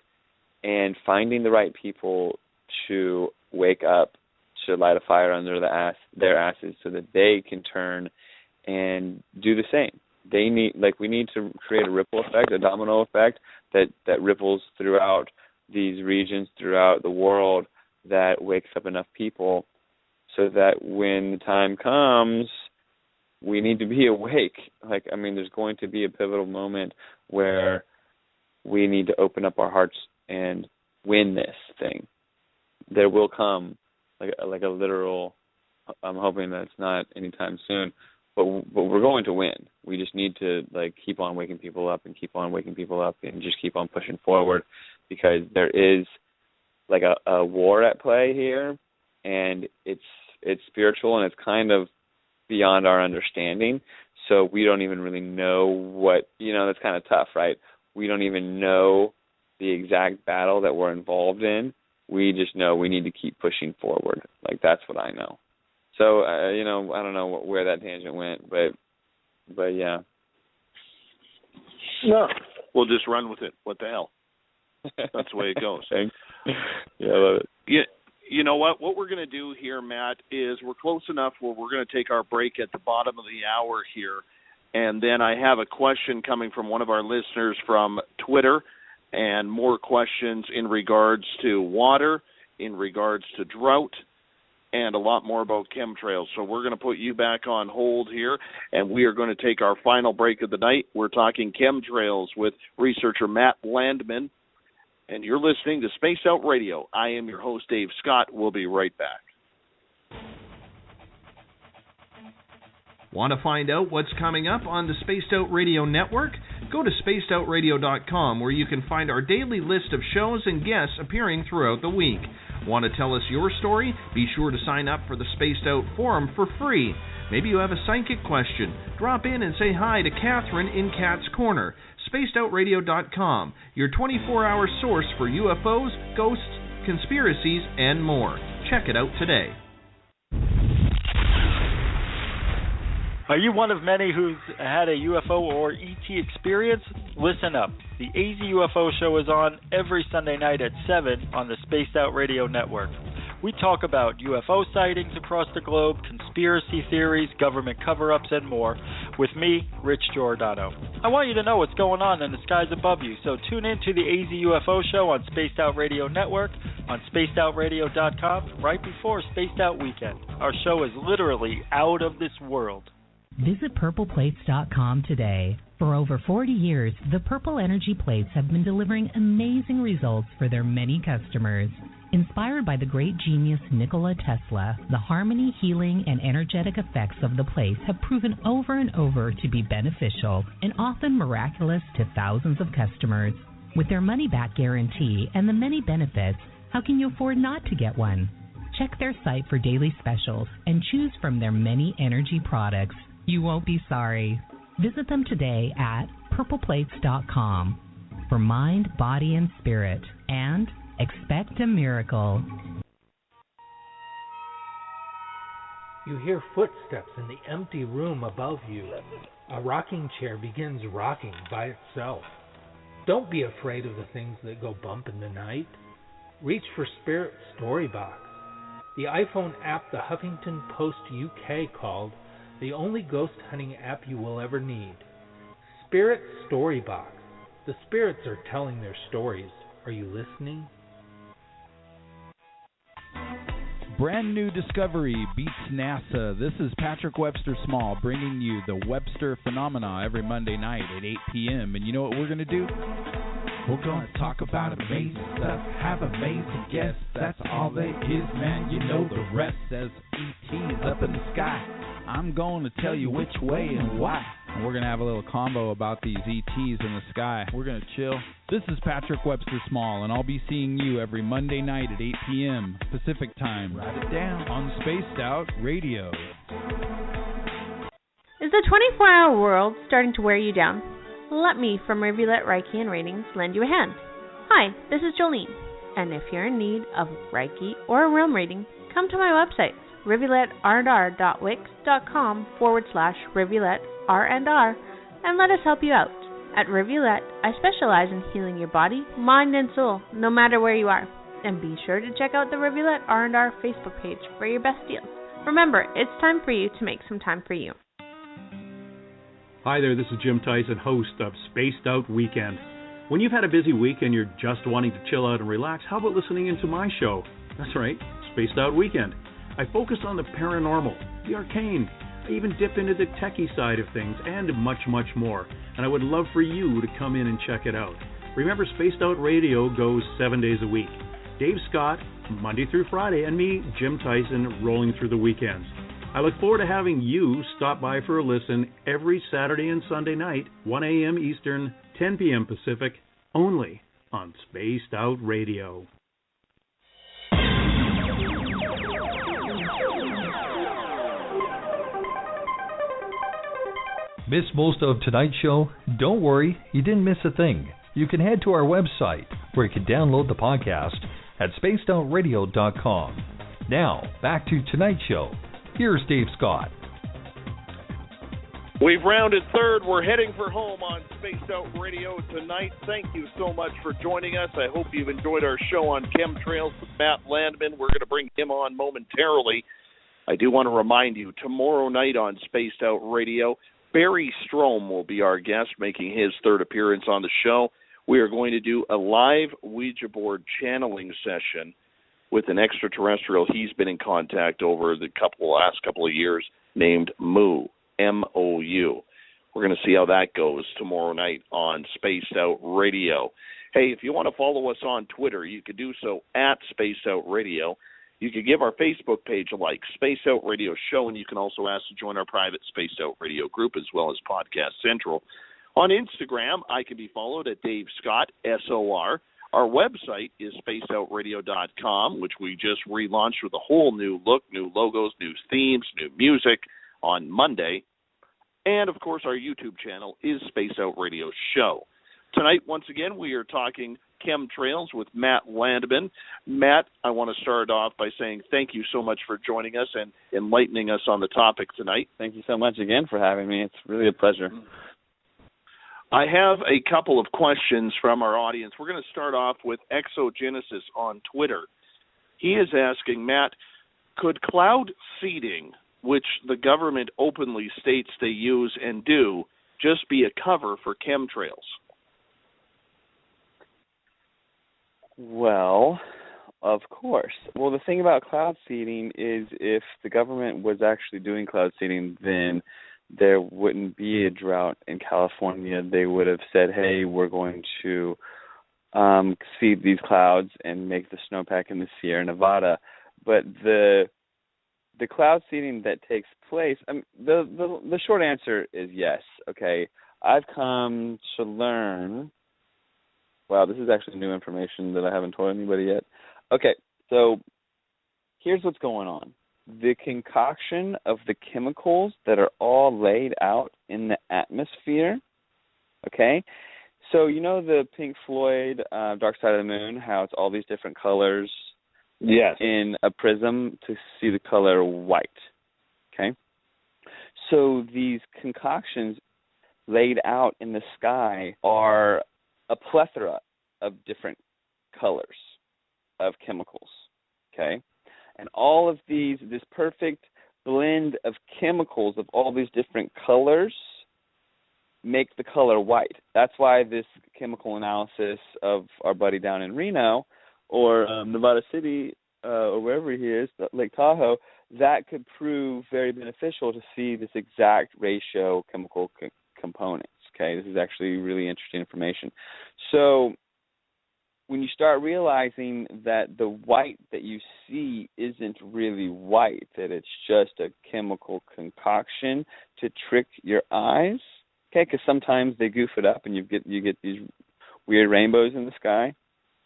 and finding the right people to wake up, to light a fire under their asses so that they can turn and do the same. We need to create a ripple effect, a domino effect that ripples throughout these regions, throughout the world, that wakes up enough people so that when the time comes, we need to be awake. There's going to be a pivotal moment where we need to open up our hearts and win this thing. There will come like a literal, I'm hoping that it's not anytime soon, but we're going to win. We just need to keep on waking people up and keep on waking people up and just keep on pushing forward, because there is a war at play here, and it's spiritual, and it's kind of beyond our understanding. So we don't even really know what, that's kind of tough, right? We don't even know the exact battle that we're involved in. We just know we need to keep pushing forward. That's what I know. So, I don't know where that tangent went, but yeah. No, we'll just run with it. What the hell? That's the way it goes. Thanks. Yeah, I love it. You know what? What we're going to do here, Matt, is we're close enough where we're going to take our break at the bottom of the hour here. And then I have a question coming from one of our listeners from Twitter, and more questions in regards to water, in regards to drought, and a lot more about chemtrails. So we're going to put you back on hold here, and we are going to take our final break of the night. We're talking chemtrails with researcher Matt Landman, and you're listening to Spaced Out Radio. I am your host, Dave Scott. We'll be right back. Want to find out what's coming up on the Spaced Out Radio Network? Go to spacedoutradio.com, where you can find our daily list of shows and guests appearing throughout the week. Want to tell us your story? Be sure to sign up for the Spaced Out Forum for free. Maybe you have a psychic question. Drop in and say hi to Catherine in Cat's Corner. spacedoutradio.com, your 24-hour source for UFOs, ghosts, conspiracies, and more. Check it out today. Are you one of many who's had a UFO or ET experience? Listen up. The AZ UFO show is on every Sunday night at 7 on the Spaced Out Radio Network. We talk about UFO sightings across the globe, conspiracy theories, government cover-ups, and more with me, Rich Giordano. I want you to know what's going on in the skies above you, so tune in to the AZ UFO show on Spaced Out Radio Network, on spacedoutradio.com, right before Spaced Out Weekend. Our show is literally out of this world. Visit purpleplates.com today. For over 40 years, the Purple Energy Plates have been delivering amazing results for their many customers. Inspired by the great genius Nikola Tesla, the harmony, healing, and energetic effects of the plates have proven over and over to be beneficial and often miraculous to thousands of customers. With their money-back guarantee and the many benefits, how can you afford not to get one? Check their site for daily specials and choose from their many energy products. You won't be sorry. Visit them today at purpleplates.com for mind, body, and spirit, and expect a miracle. You hear footsteps in the empty room above you. A rocking chair begins rocking by itself. Don't be afraid of the things that go bump in the night. Reach for Spirit Storybox, the iPhone app the Huffington Post UK called the only ghost hunting app you will ever need. Spirit Storybox. The spirits are telling their stories. Are you listening? Brand new discovery beats NASA. This is Patrick Webster Small bringing you the Webster Phenomena every Monday night at 8 p.m. And you know what we're going to do? We're going to talk about amazing stuff, have amazing guests. That's all there is, man. You know the rest. As ET's up in the sky, I'm going to tell you which way and why. And we're going to have a little combo about these ETs in the sky. We're going to chill. This is Patrick Webster Small, and I'll be seeing you every Monday night at 8 p.m. Pacific Time. Write it down on Spaced Out Radio. Is the 24-hour world starting to wear you down? Let me from Rivulet Reiki and Ratings lend you a hand. Hi, this is Jolene, and if you're in need of Reiki or a realm reading, come to my website, rivuletrr.wix.com/rivuletrr, and let us help you out. At Rivulet, I specialize in healing your body, mind, and soul, no matter where you are. And be sure to check out the Rivulet R&R Facebook page for your best deals. Remember, it's time for you to make some time for you. Hi there, this is Jim Tyson, host of Spaced Out Weekend. When you've had a busy week and you're just wanting to chill out and relax, how about listening into my show? That's right, Spaced Out Weekend. I focus on the paranormal, the arcane. I even dip into the techie side of things and much, much more. And I would love for you to come in and check it out. Remember, Spaced Out Radio goes 7 days a week. Dave Scott, Monday through Friday, and me, Jim Tyson, rolling through the weekends. I look forward to having you stop by for a listen every Saturday and Sunday night, 1 a.m. Eastern, 10 p.m. Pacific, only on Spaced Out Radio. Missed most of tonight's show? Don't worry, you didn't miss a thing. You can head to our website, where you can download the podcast at spacedoutradio.com. Now, back to tonight's show. Here's Dave Scott. We've rounded third. We're heading for home on Spaced Out Radio tonight. Thank you so much for joining us. I hope you've enjoyed our show on Chem Trails with Matt Landman. We're going to bring him on momentarily. I do want to remind you, tomorrow night on Spaced Out Radio, Barry Strom will be our guest, making his third appearance on the show. We are going to do a live Ouija board channeling session with an extraterrestrial he's been in contact over the last couple of years named Moo. M-O-U. We're going to see how that goes tomorrow night on Spaced Out Radio. Hey, if you want to follow us on Twitter, you can do so at Spaced Out Radio. You can give our Facebook page a like, Spaced Out Radio Show, and you can also ask to join our private Spaced Out Radio group as well as Podcast Central. On Instagram, I can be followed at Dave Scott, S-O-R. Our website is spacedoutradio.com, which we just relaunched with a whole new look, new logos, new themes, new music on Monday. And, of course, our YouTube channel is Spaced Out Radio Show. Tonight, once again, we are talking Chem Trails with Matt Landman. Matt, I want to start off by saying thank you so much for joining us and enlightening us on the topic tonight. Thank you so much again for having me. It's really a pleasure. I have a couple of questions from our audience. We're going to start off with Exogenesis on Twitter. He is asking, Matt, could cloud seeding, which the government openly states they use and do, just be a cover for chemtrails? Well, of course. Well, the thing about cloud seeding is if the government was actually doing cloud seeding, then there wouldn't be a drought in California. They would have said, hey, we're going to seed these clouds and make the snowpack in the Sierra Nevada. But the cloud seeding that takes place, the short answer is yes, okay? I've come to learn, wow, this is actually new information that I haven't told anybody yet. Okay, so here's what's going on. The concoction of the chemicals that are all laid out in the atmosphere, okay? So you know the Pink Floyd Dark Side of the Moon, how it's all these different colors? Yes. In a prism to see the color white, okay? So these concoctions laid out in the sky are a plethora of different colors of chemicals, okay? And all of this perfect blend of chemicals of all these different colors make the color white. That's why this chemical analysis of our buddy down in Reno or Nevada City or wherever he is, Lake Tahoe, that could prove very beneficial to see this exact ratio chemical components. Okay, this is actually really interesting information. So when you start realizing that the white that you see isn't really white, that it's just a chemical concoction to trick your eyes, okay, because sometimes they goof it up and you get these weird rainbows in the sky.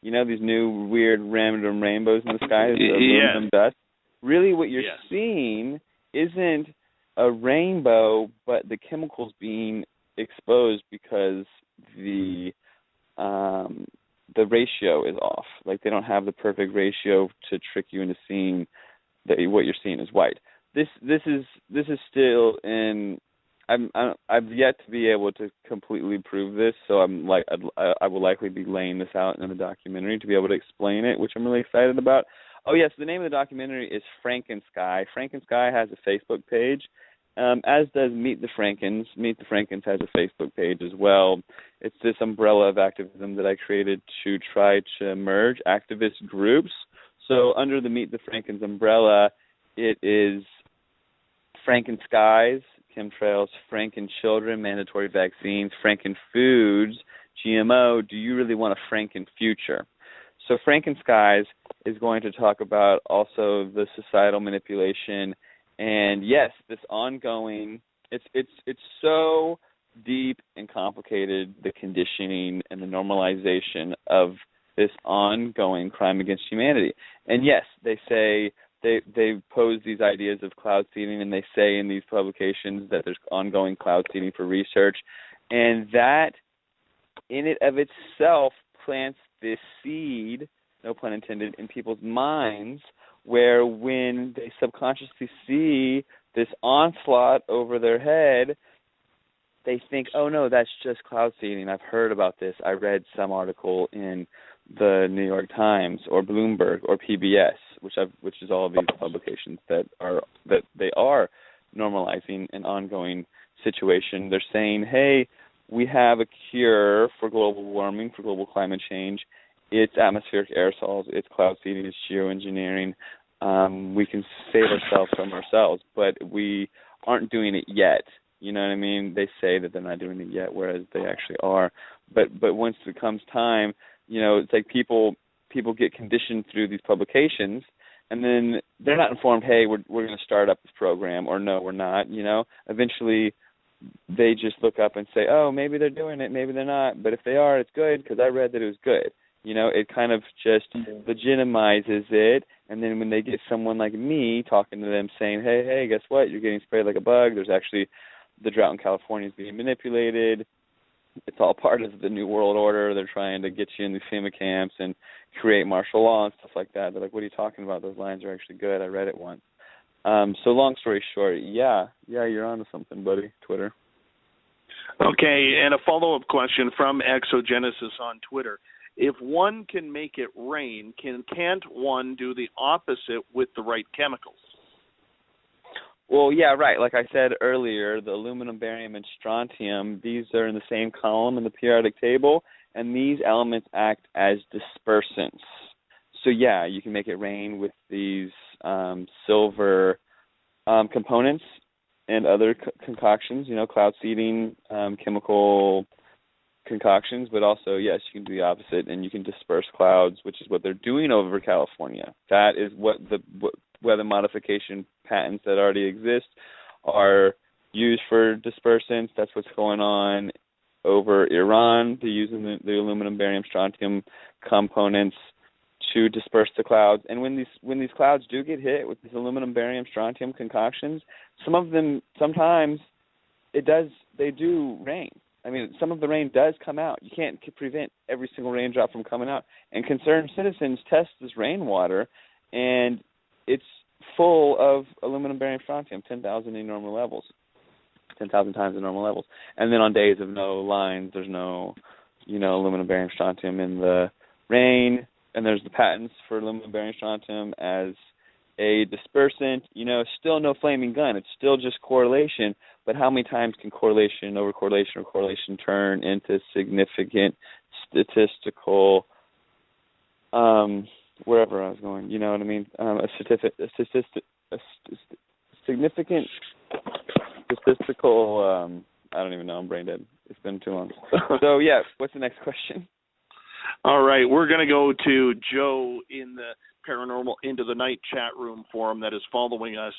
You know, these new weird random rainbows in the sky, aluminum dust. Really what you're seeing isn't a rainbow, but the chemicals being exposed because the ratio is off. Like they don't have the perfect ratio to trick you into seeing that what you're seeing is white. This is still in. I've yet to be able to completely prove this, so I will likely be laying this out in a documentary to be able to explain it, which I'm really excited about. Oh yes, the name of the documentary is Frankensky. Frankensky has a Facebook page, as does Meet the Frankens. Meet the Frankens has a Facebook page as well. It's this umbrella of activism that I created to try to merge activist groups. So under the Meet the Frankens umbrella, it is Frankenskies, chemtrails, Franken children, mandatory vaccines, Franken foods, GMO. Do you really want a Franken future? So Frankenskies is going to talk about also the societal manipulation, and yes, this ongoing. It's so deep and complicated, the conditioning and the normalization of this ongoing crime against humanity. And yes, they say. They pose these ideas of cloud seeding, and they say in these publications that there's ongoing cloud seeding for research, and that in it of itself plants this seed, no pun intended, in people's minds, where when they subconsciously see this onslaught over their head, they think, oh no, that's just cloud seeding. I've heard about this. I read some article in the New York Times or Bloomberg or PBS, which is all of these publications that they are normalizing an ongoing situation. They're saying, hey, we have a cure for global warming, for global climate change. It's atmospheric aerosols, it's cloud seeding, it's geoengineering. We can save ourselves from ourselves, but we aren't doing it yet. You know what I mean? They say that they're not doing it yet, whereas they actually are. But once it comes time, it's like people get conditioned through these publications, and then they're not informed, hey, we're going to start up this program, or no, we're not. Eventually they just look up and say, oh, maybe they're doing it, maybe they're not. But if they are, it's good because I read that it was good. It kind of just legitimizes it, and then when they get someone like me talking to them saying, hey, guess what? You're getting sprayed like a bug. There's actually the drought in California is being manipulated. It's all part of the New World Order. They're trying to get you in these FEMA camps and create martial law and stuff like that. They're like, what are you talking about? Those lines are actually good. I read it once. So long story short, yeah, you're onto something, buddy, Twitter. Okay, and a follow-up question from Exogenesis on Twitter. If one can make it rain, can't one do the opposite with the right chemicals? Well, yeah, right. Like I said earlier, the aluminum, barium, and strontium, these are in the same column in the periodic table, and these elements act as dispersants. So, yeah, you can make it rain with these silver components and other concoctions, cloud seeding, chemical concoctions, but also, yes, you can do the opposite, and you can disperse clouds, which is what they're doing over California. That is what the weather modification patents that already exist are used for dispersants. That's what's going on over Iran. They're using the aluminum, barium, strontium components to disperse the clouds. And when these clouds do get hit with these aluminum, barium, strontium concoctions, sometimes they do rain. I mean, some of the rain does come out. You can't prevent every single raindrop from coming out. And concerned citizens test this rainwater, and it's full of aluminum, barium, strontium, 10,000 in normal levels, 10,000 times the normal levels. And then on days of no lines, there's no, aluminum, barium, strontium in the rain. And there's the patents for aluminum, barium, strontium as a dispersant. Still no flaming gun. It's still just correlation. But how many times can correlation over correlation or correlation turn into significant statistical, wherever I was going, you know what I mean? Significant statistical, I don't even know, I'm brain dead. It's been too long. So, yeah, what's the next question? All right, we're going to go to Joe in the Paranormal Into the Night chat room forum that is following us.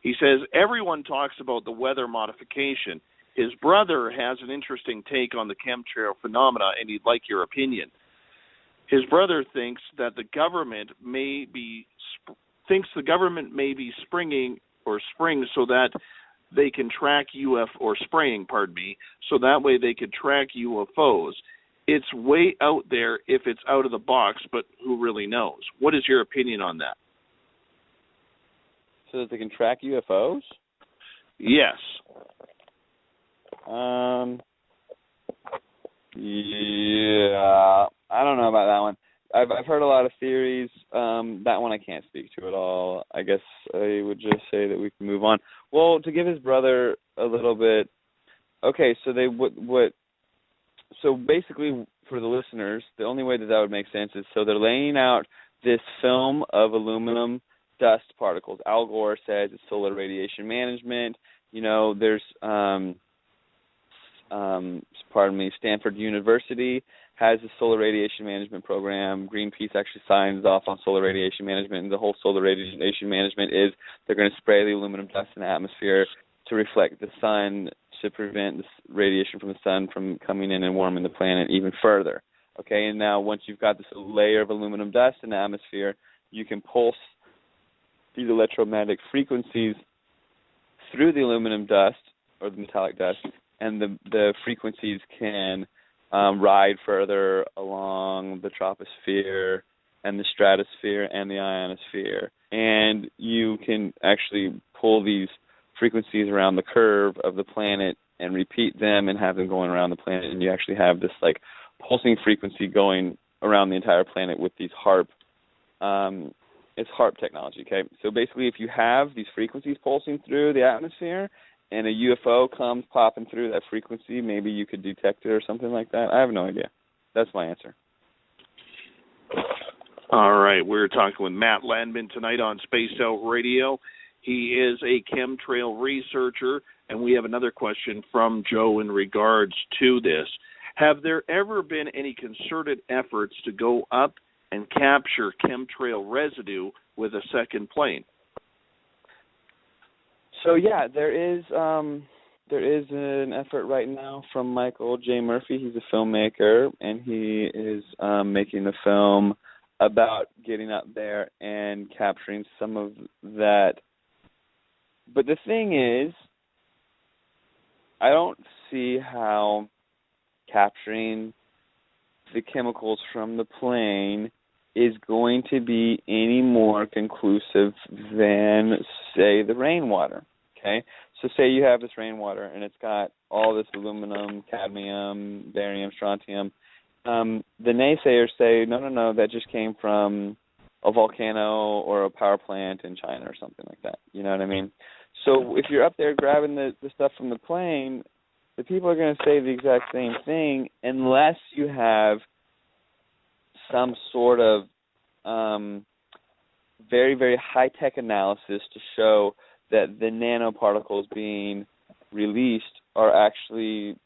He says, everyone talks about the weather modification. His brother has an interesting take on the chemtrail phenomena, and he'd like your opinion. His brother thinks that the government may be spring so that they can track so that way they could track UFOs. It's way out there if it's out of the box, but who really knows? What is your opinion on that? So that they can track UFOs? Yes. Yeah, I don't know about that one. I've heard a lot of theories. That one I can't speak to at all. I guess I would just say that we can move on. Well, to give his brother a little bit. Okay, so So basically, for the listeners, the only way that would make sense is they're laying out this film of aluminum dust particles. Al Gore says it's solar radiation management. There's Stanford University has a solar radiation management program. Greenpeace actually signs off on solar radiation management, and the whole solar radiation management is they're going to spray the aluminum dust in the atmosphere to reflect the sun, to prevent this radiation from the sun from coming in and warming the planet even further. Okay, and now once you've got this layer of aluminum dust in the atmosphere, you can pulse these electromagnetic frequencies through the aluminum dust or the metallic dust, and the frequencies can ride further along the troposphere and the stratosphere and the ionosphere. And you can actually pull these frequencies around the curve of the planet and repeat them and have them going around the planet, and you actually have this like pulsing frequency going around the entire planet with these HAARP. It's HAARP technology, okay? So basically if you have these frequencies pulsing through the atmosphere and a UFO comes popping through that frequency, maybe you could detect it or something like that. I have no idea. That's my answer. All right, we're talking with Matt Landman tonight on Spaced Out Radio. He is a chemtrail researcher, and we have another question from Joe in regards to this. Have there ever been any concerted efforts to go up and capture chemtrail residue with a second plane? So yeah, there is an effort right now from Michael J. Murphy. He's a filmmaker, and he is making a film about getting up there and capturing some of that. But the thing is, I don't see how capturing the chemicals from the plane is going to be any more conclusive than, say, the rainwater, okay? So say you have this rainwater, and it's got all this aluminum, cadmium, barium, strontium. The naysayers say, no, that just came from a volcano or a power plant in China or something like that. You know what I mean? So if you're up there grabbing the stuff from the plane, the people are going to say the exact same thing unless you have some sort of very, very high-tech analysis to show that the nanoparticles being released are actually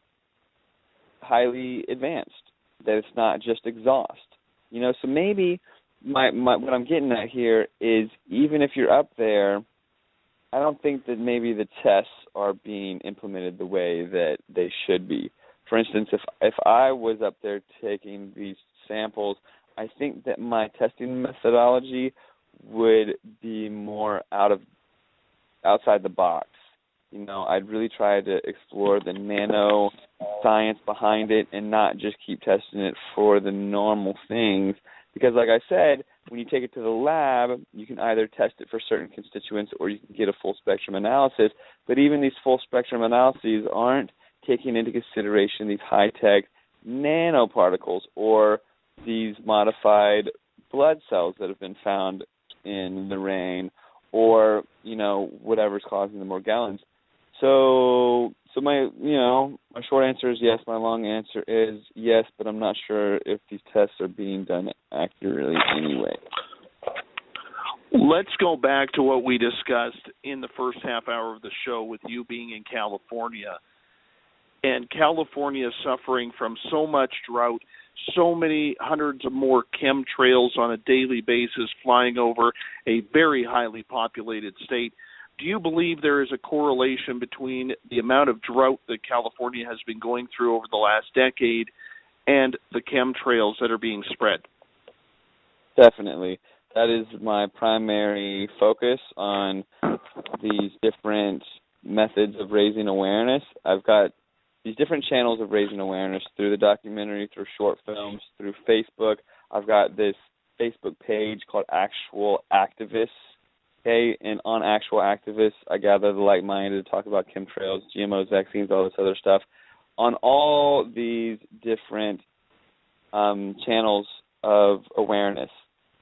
highly advanced, that it's not just exhaust. You know, so maybe my what I'm getting at here is even if you're up there, I don't think that maybe the tests are being implemented the way that they should be. For instance, if I was up there taking these samples, I think that my testing methodology would be more outside the box. You know, I'd really try to explore the nano science behind it and not just keep testing it for the normal things. Because like I said, when you take it to the lab, you can either test it for certain constituents or you can get a full spectrum analysis. But even these full spectrum analyses aren't taking into consideration these high-tech nanoparticles or these modified blood cells that have been found in the rain or, you know, whatever's causing the Morgellons. So my short answer is yes. My long answer is yes, but I'm not sure if these tests are being done accurately anyway. Let's go back to what we discussed in the first half hour of the show with you being in California. And California is suffering from so much drought, so many hundreds of more chemtrails on a daily basis flying over a very highly populated state. Do you believe there is a correlation between the amount of drought that California has been going through over the last decade and the chemtrails that are being spread? Definitely. That is my primary focus on these different methods of raising awareness. I've got these different channels of raising awareness through the documentary, through short films, through Facebook. I've got this Facebook page called Actual Activists. Okay, and on Actual Activists, I gather the like-minded to talk about chemtrails, GMOs, vaccines, all this other stuff. On all these different channels of awareness,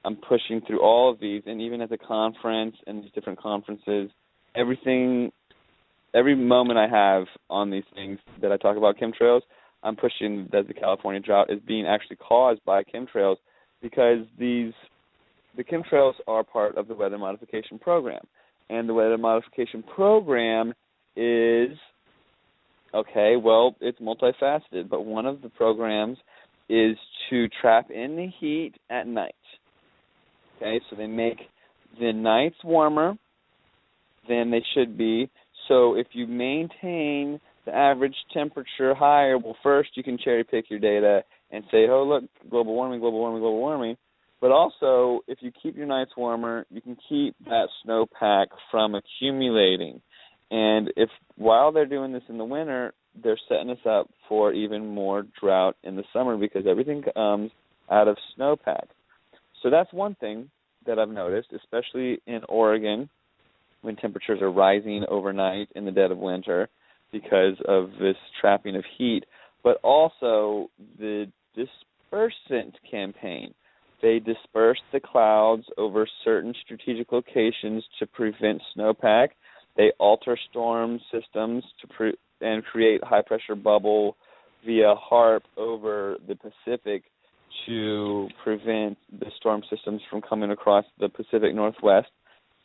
I'm pushing through all of these, and even at the conference and these different conferences, every moment I have on these things that I talk about chemtrails, I'm pushing that the California drought is being actually caused by chemtrails because the chemtrails are part of the weather modification program. And the weather modification program is, it's multifaceted, but one of the programs is to trap in the heat at night. Okay, so they make the nights warmer than they should be. So if you maintain the average temperature higher, well, first you can cherry pick your data and say, oh, look, global warming, global warming, global warming. But also, if you keep your nights warmer, you can keep that snowpack from accumulating. And if while they're doing this in the winter, they're setting us up for even more drought in the summer because everything comes out of snowpack. So that's one thing that I've noticed, especially in Oregon when temperatures are rising overnight in the dead of winter. because of this trapping of heat, but also the dispersant campaign. They disperse the clouds over certain strategic locations to prevent snowpack. They alter storm systems and create high-pressure bubble via HARP over the Pacific to prevent the storm systems from coming across the Pacific Northwest.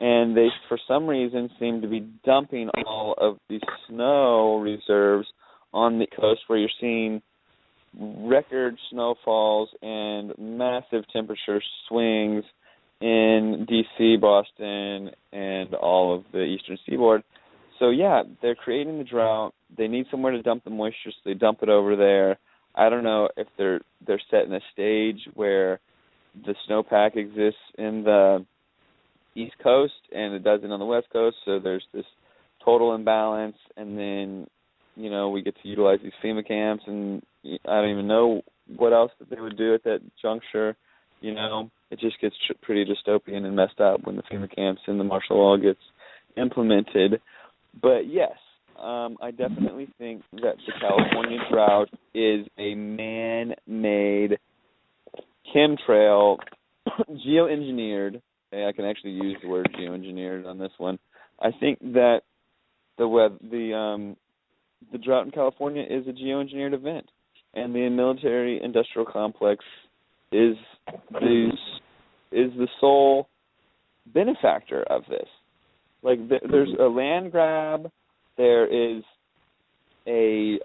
And they, for some reason, seem to be dumping all of the snow reserves on the coast, where you're seeing record snowfalls and massive temperature swings in D.C., Boston, and all of the eastern seaboard. So, yeah, they're creating the drought. They need somewhere to dump the moisture, so they dump it over there. I don't know if they're setting a stage where the snowpack exists in the East Coast and it doesn't on the West Coast, so there's this total imbalance, and then, you know, we get to utilize these FEMA camps, and I don't even know what else that they would do at that juncture. You know, it just gets pretty dystopian and messed up when the FEMA camps and the martial law gets implemented. But yes, I definitely think that the California drought is a man-made chemtrail, geoengineered. I can actually use the word geoengineered on this one. I think that the drought in California is a geoengineered event, and the military-industrial complex is the sole benefactor of this. Like, there's a land grab, there is a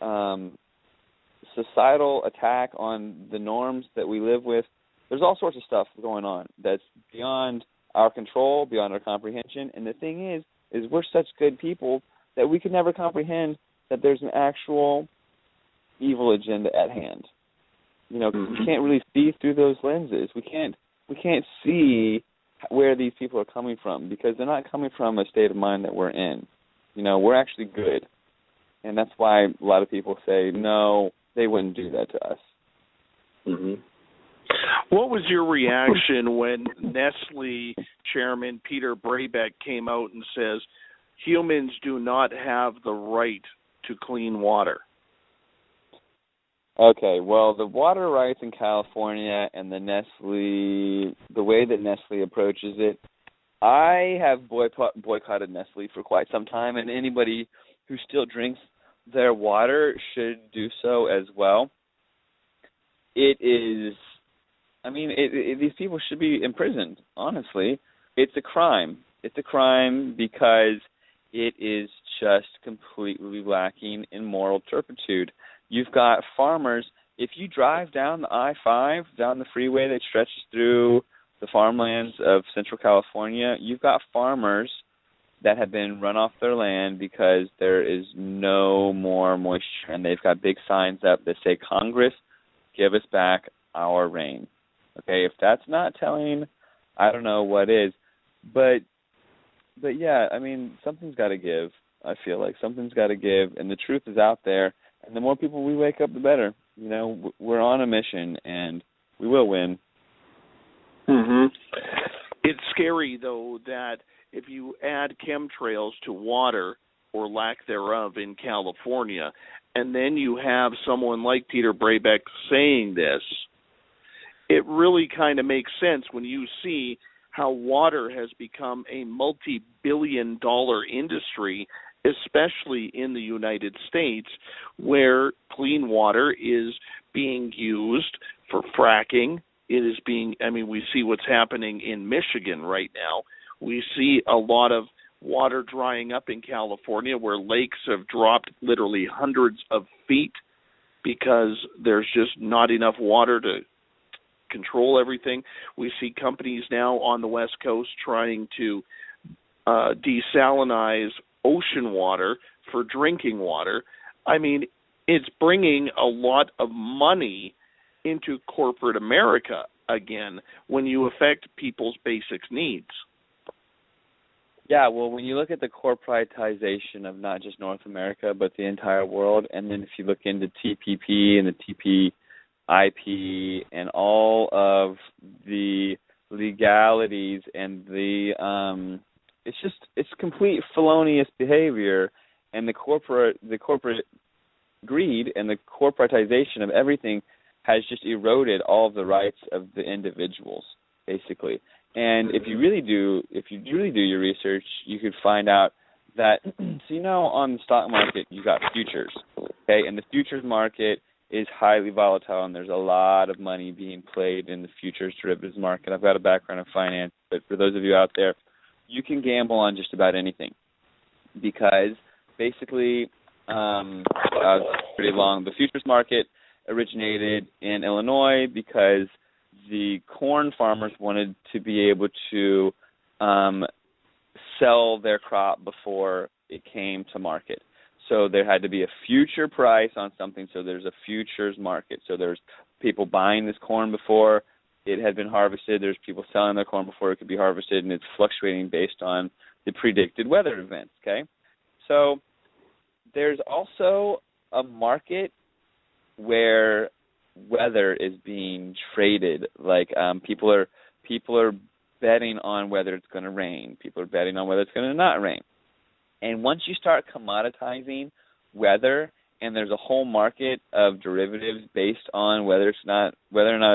societal attack on the norms that we live with. There's all sorts of stuff going on that's beyond our control, beyond our comprehension. And the thing is we're such good people that we can never comprehend that there's an actual evil agenda at hand. You know, we can't really see through those lenses. We can't see where these people are coming from, because they're not coming from a state of mind that we're in. You know, we're actually good. And that's why a lot of people say, no, they wouldn't do that to us. Mm-hmm. What was your reaction when Nestle chairman Peter Brabeck came out and says humans do not have the right to clean water? Okay, well, the water rights in California and the way that Nestle approaches it, I have boycotted Nestle for quite some time, and anybody who still drinks their water should do so as well. It is, I mean, these people should be imprisoned, honestly. It's a crime. It's a crime because it is just completely lacking in moral turpitude. You've got farmers. If you drive down the I-5, down the freeway that stretches through the farmlands of Central California, you've got farmers that have been run off their land because there is no more moisture, and they've got big signs up that say, Congress, give us back our rain. Okay, if that's not telling, I don't know what is. But yeah, I mean, something's got to give. I feel like something's got to give, and the truth is out there. And the more people we wake up, the better. You know, we're on a mission, and we will win. Mm-hmm. It's scary, though, that if you add chemtrails to water, or lack thereof, in California, and then you have someone like Peter Brabeck saying this, it really kind of makes sense when you see how water has become a multi-billion-dollar industry, especially in the United States, where clean water is being used for fracking. It is being, I mean, we see what's happening in Michigan right now. We see a lot of water drying up in California, where lakes have dropped literally hundreds of feet because there's just not enough water to control everything. We see companies now on the West Coast trying to desalinize ocean water for drinking water. I mean, it's bringing a lot of money into corporate America again when you affect people's basic needs. Yeah, well, when you look at the corporatization of not just North America, but the entire world, and then if you look into TPP and the TPIP and all of the legalities and the it's complete felonious behavior, and the corporate greed and the corporatization of everything has just eroded all of the rights of the individuals, basically. And if you really do your research, you could find out that, so on the stock market, you got futures, okay? And the futures market is highly volatile, and there's a lot of money being played in the futures derivatives market. I've got a background in finance, but for those of you out there, you can gamble on just about anything because basically, pretty long, the futures market originated in Illinois because the corn farmers wanted to be able to sell their crop before it came to market. So there had to be a future price on something, so there's a futures market. So there's people buying this corn before it had been harvested. There's people selling their corn before it could be harvested, and it's fluctuating based on the predicted weather events, okay? So there's also a market where weather is being traded. Like people are betting on whether it's going to rain. People are betting on whether it's going to not rain. And once you start commoditizing weather, and there's a whole market of derivatives based on whether or not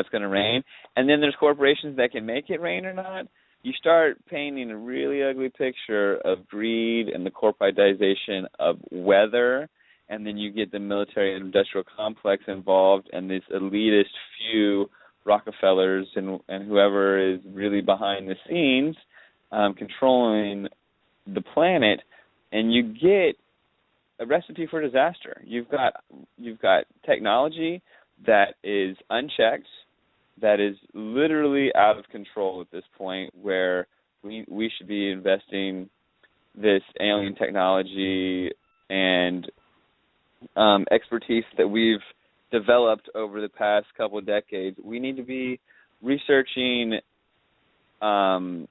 it's going to rain, and then there's corporations that can make it rain or not, you start painting a really ugly picture of greed and the corporatization of weather, and then you get the military and industrial complex involved, and this elitist few Rockefellers and whoever is really behind the scenes controlling the planet, and you get a recipe for disaster. You've got technology that is unchecked, that is literally out of control at this point, where we should be investing this alien technology and expertise that we've developed over the past couple of decades. We need to be researching, clean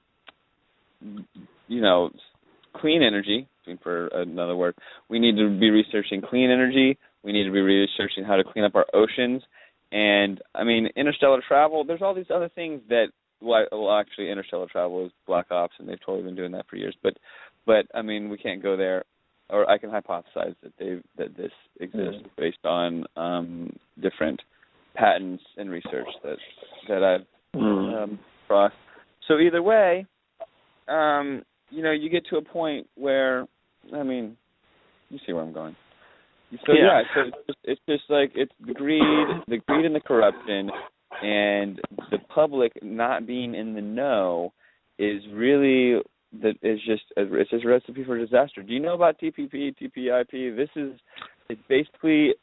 energy, for another word. We need to be researching clean energy. We need to be researching how to clean up our oceans. And, interstellar travel, there's all these other things that, actually, interstellar travel is Black Ops, and they've totally been doing that for years. But we can't go there. Or I can hypothesize that this exists based on different patents and research that I've crossed. So either way, you get to a point where, you see where I'm going. So so it's just like it's the greed and the corruption, and the public not being in the know is really it's just a recipe for disaster. Do you know about TPP, TPIP? It's basically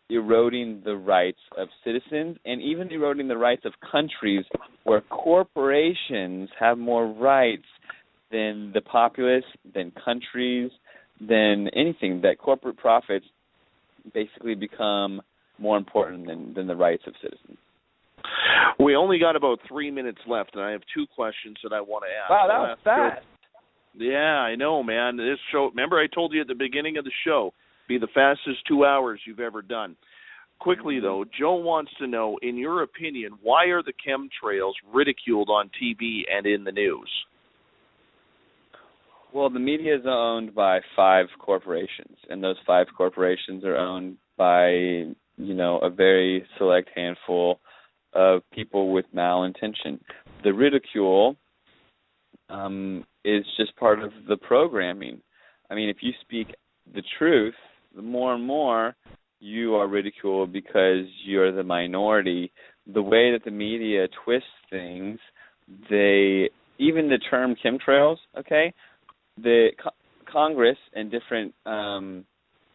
eroding the rights of citizens and even eroding the rights of countries, where corporations have more rights than the populace, than countries, than anything. That corporate profits basically become more important than the rights of citizens. We only got about 3 minutes left, and I have two questions that I want to ask. Wow, that was fast. Yeah, I know, man. This show, remember I told you at the beginning of the show, be the fastest 2 hours you've ever done. Quickly, though, Joe wants to know, in your opinion, why are the chemtrails ridiculed on TV and in the news? Well, the media is owned by 5 corporations, and those 5 corporations are owned by, a very select handful of people with malintention. The ridicule is just part of the programming. If you speak the truth, the more and more you are ridiculed because you're the minority. The way that the media twists things, even the term chemtrails, okay, the Congress and different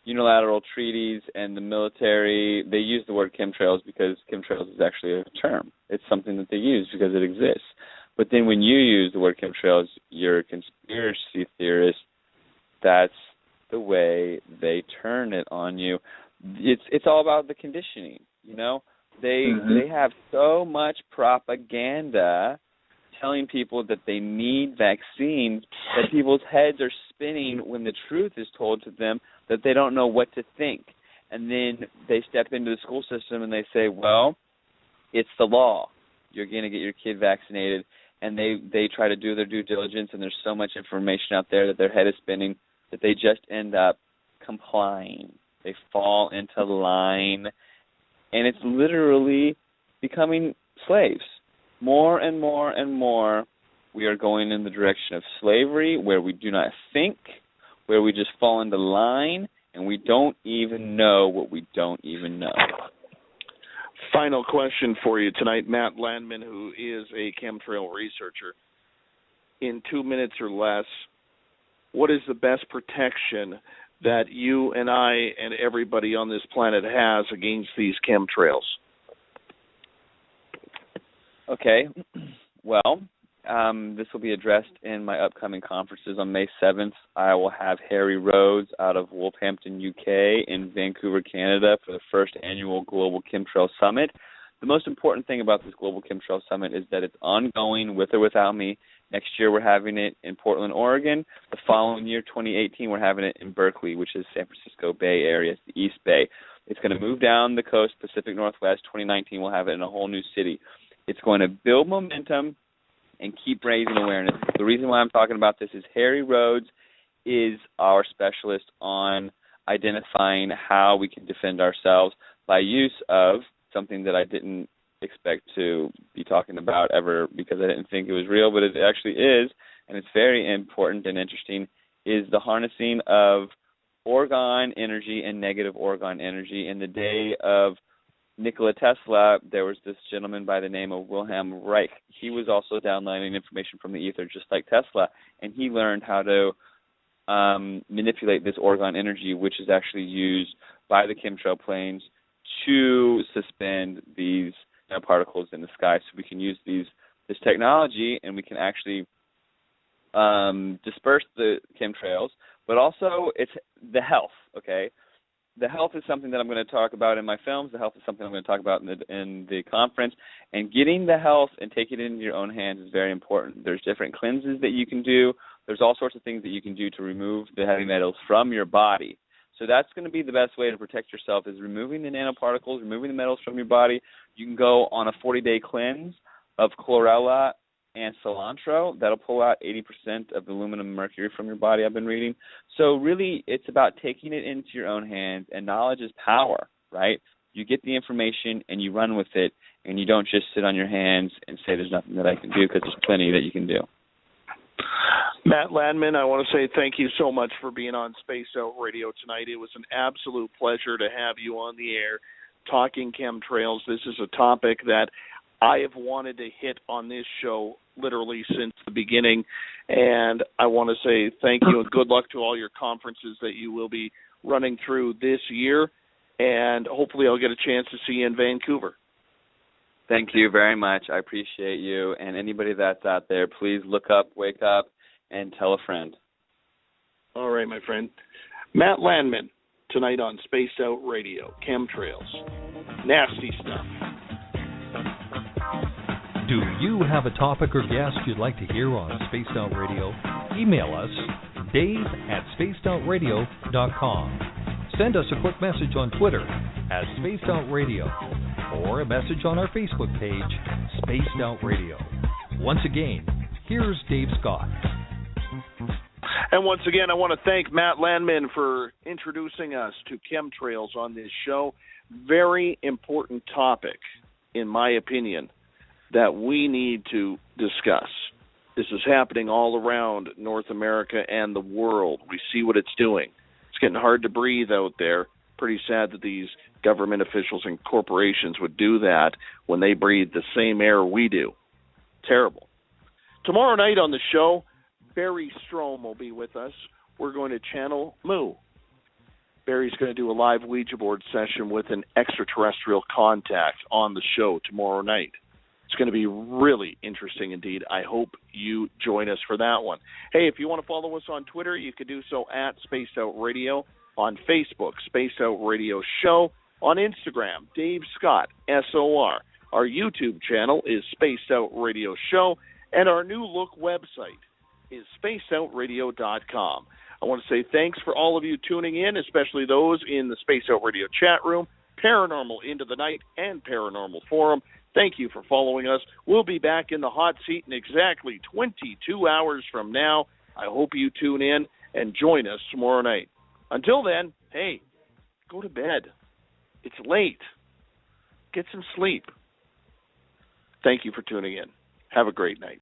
unilateral treaties and the military, they use the word chemtrails because chemtrails is actually a term. It's something that they use because it exists. But then when you use the word chemtrails, you're a conspiracy theorist. That's the way they turn it on you. It's all about the conditioning, They have so much propaganda telling people that they need vaccines that people's heads are spinning when the truth is told to them that they don't know what to think. And then they step into the school system and they say, well, it's the law. You're going to get your kid vaccinated. And they try to do their due diligence, and there's so much information out there that their head is spinning that they just end up complying. They fall into line, and it's literally becoming slaves. More and more and more, we are going in the direction of slavery, where we do not think, where we just fall into line, and we don't even know what we don't even know. Final question for you tonight, Matt Landman, who is a chemtrail researcher. In 2 minutes or less, what is the best protection that you and I and everybody on this planet has against these chemtrails? Okay. Well, this will be addressed in my upcoming conferences. On May 7th, I will have Harry Rhodes out of Wolverhampton, UK, in Vancouver, Canada, for the first annual Global Chemtrail Summit. The most important thing about this Global Chemtrail Summit is that it's ongoing, with or without me. Next year, we're having it in Portland, Oregon. The following year, 2018, we're having it in Berkeley, which is San Francisco Bay Area, it's the East Bay. It's going to move down the coast, Pacific Northwest. 2019, we'll have it in a whole new city. It's going to build momentum and keep raising awareness. The reason why I'm talking about this is Harry Rhodes is our specialist on identifying how we can defend ourselves by use of something that I didn't expect to be talking about ever, because I didn't think it was real, but it actually is, and it's very important and interesting, is the harnessing of orgone energy and negative orgone energy. In the day of Nikola Tesla, there was this gentleman by the name of Wilhelm Reich. He was also downloading information from the ether just like Tesla, and he learned how to manipulate this orgone energy, which is actually used by the chemtrail planes to suspend these particles in the sky. So we can use this technology, and we can actually disperse the chemtrails, but also it's the health, okay? The health is something that I'm going to talk about in my films. The health is something I'm going to talk about in the conference. And getting the health and taking it into your own hands is very important. There's different cleanses that you can do. There's all sorts of things that you can do to remove the heavy metals from your body. So that's going to be the best way to protect yourself, is removing the nanoparticles, removing the metals from your body. You can go on a 40-day cleanse of chlorella and cilantro. That'll pull out 80% of the aluminum and mercury from your body, I've been reading. So really, it's about taking it into your own hands, and knowledge is power, right? You get the information and you run with it, and you don't just sit on your hands and say there's nothing that I can do, because there's plenty that you can do. Matt Landman, I want to say thank you so much for being on Space Out Radio tonight. It was an absolute pleasure to have you on the air talking chemtrails. This is a topic that I have wanted to hit on this show literally since the beginning, and I want to say thank you and good luck to all your conferences that you will be running through this year, and hopefully I'll get a chance to see you in Vancouver. Thank you very much. I appreciate you, and anybody that's out there, please look up, wake up, and tell a friend. All right, my friend. Matt Landman, tonight on Spaced Out Radio, Chemtrails. Nasty stuff. Do you have a topic or guest you'd like to hear on Spaced Out Radio? Email us, dave@spacedoutradio.com. Send us a quick message on Twitter @SpacedOutRadio, or a message on our Facebook page, Spaced Out Radio. Once again, here's Dave Scott. And once again, I want to thank Matt Landman for introducing us to chemtrails on this show. Very important topic, in my opinion, that we need to discuss. This is happening all around North America and the world. We see what it's doing. It's getting hard to breathe out there. Pretty sad that these government officials and corporations would do that when they breathe the same air we do. Terrible. Tomorrow night on the show, Barry Strom will be with us. We're going to channel Moo. Barry's going to do a live Ouija board session with an extraterrestrial contact on the show tomorrow night. It's going to be really interesting indeed. I hope you join us for that one. Hey, if you want to follow us on Twitter, you can do so at Spaced Out Radio. On Facebook, Spaced Out Radio Show. On Instagram, Dave Scott, SOR. Our YouTube channel is Spaced Out Radio Show. And our new look website is spacedoutradio.com. I want to say thanks for all of you tuning in, especially those in the Space Out Radio chat room, Paranormal Into the Night, and Paranormal Forum. Thank you for following us. We'll be back in the hot seat in exactly 22 hours from now. I hope you tune in and join us tomorrow night. Until then, hey, go to bed. It's late. Get some sleep. Thank you for tuning in. Have a great night.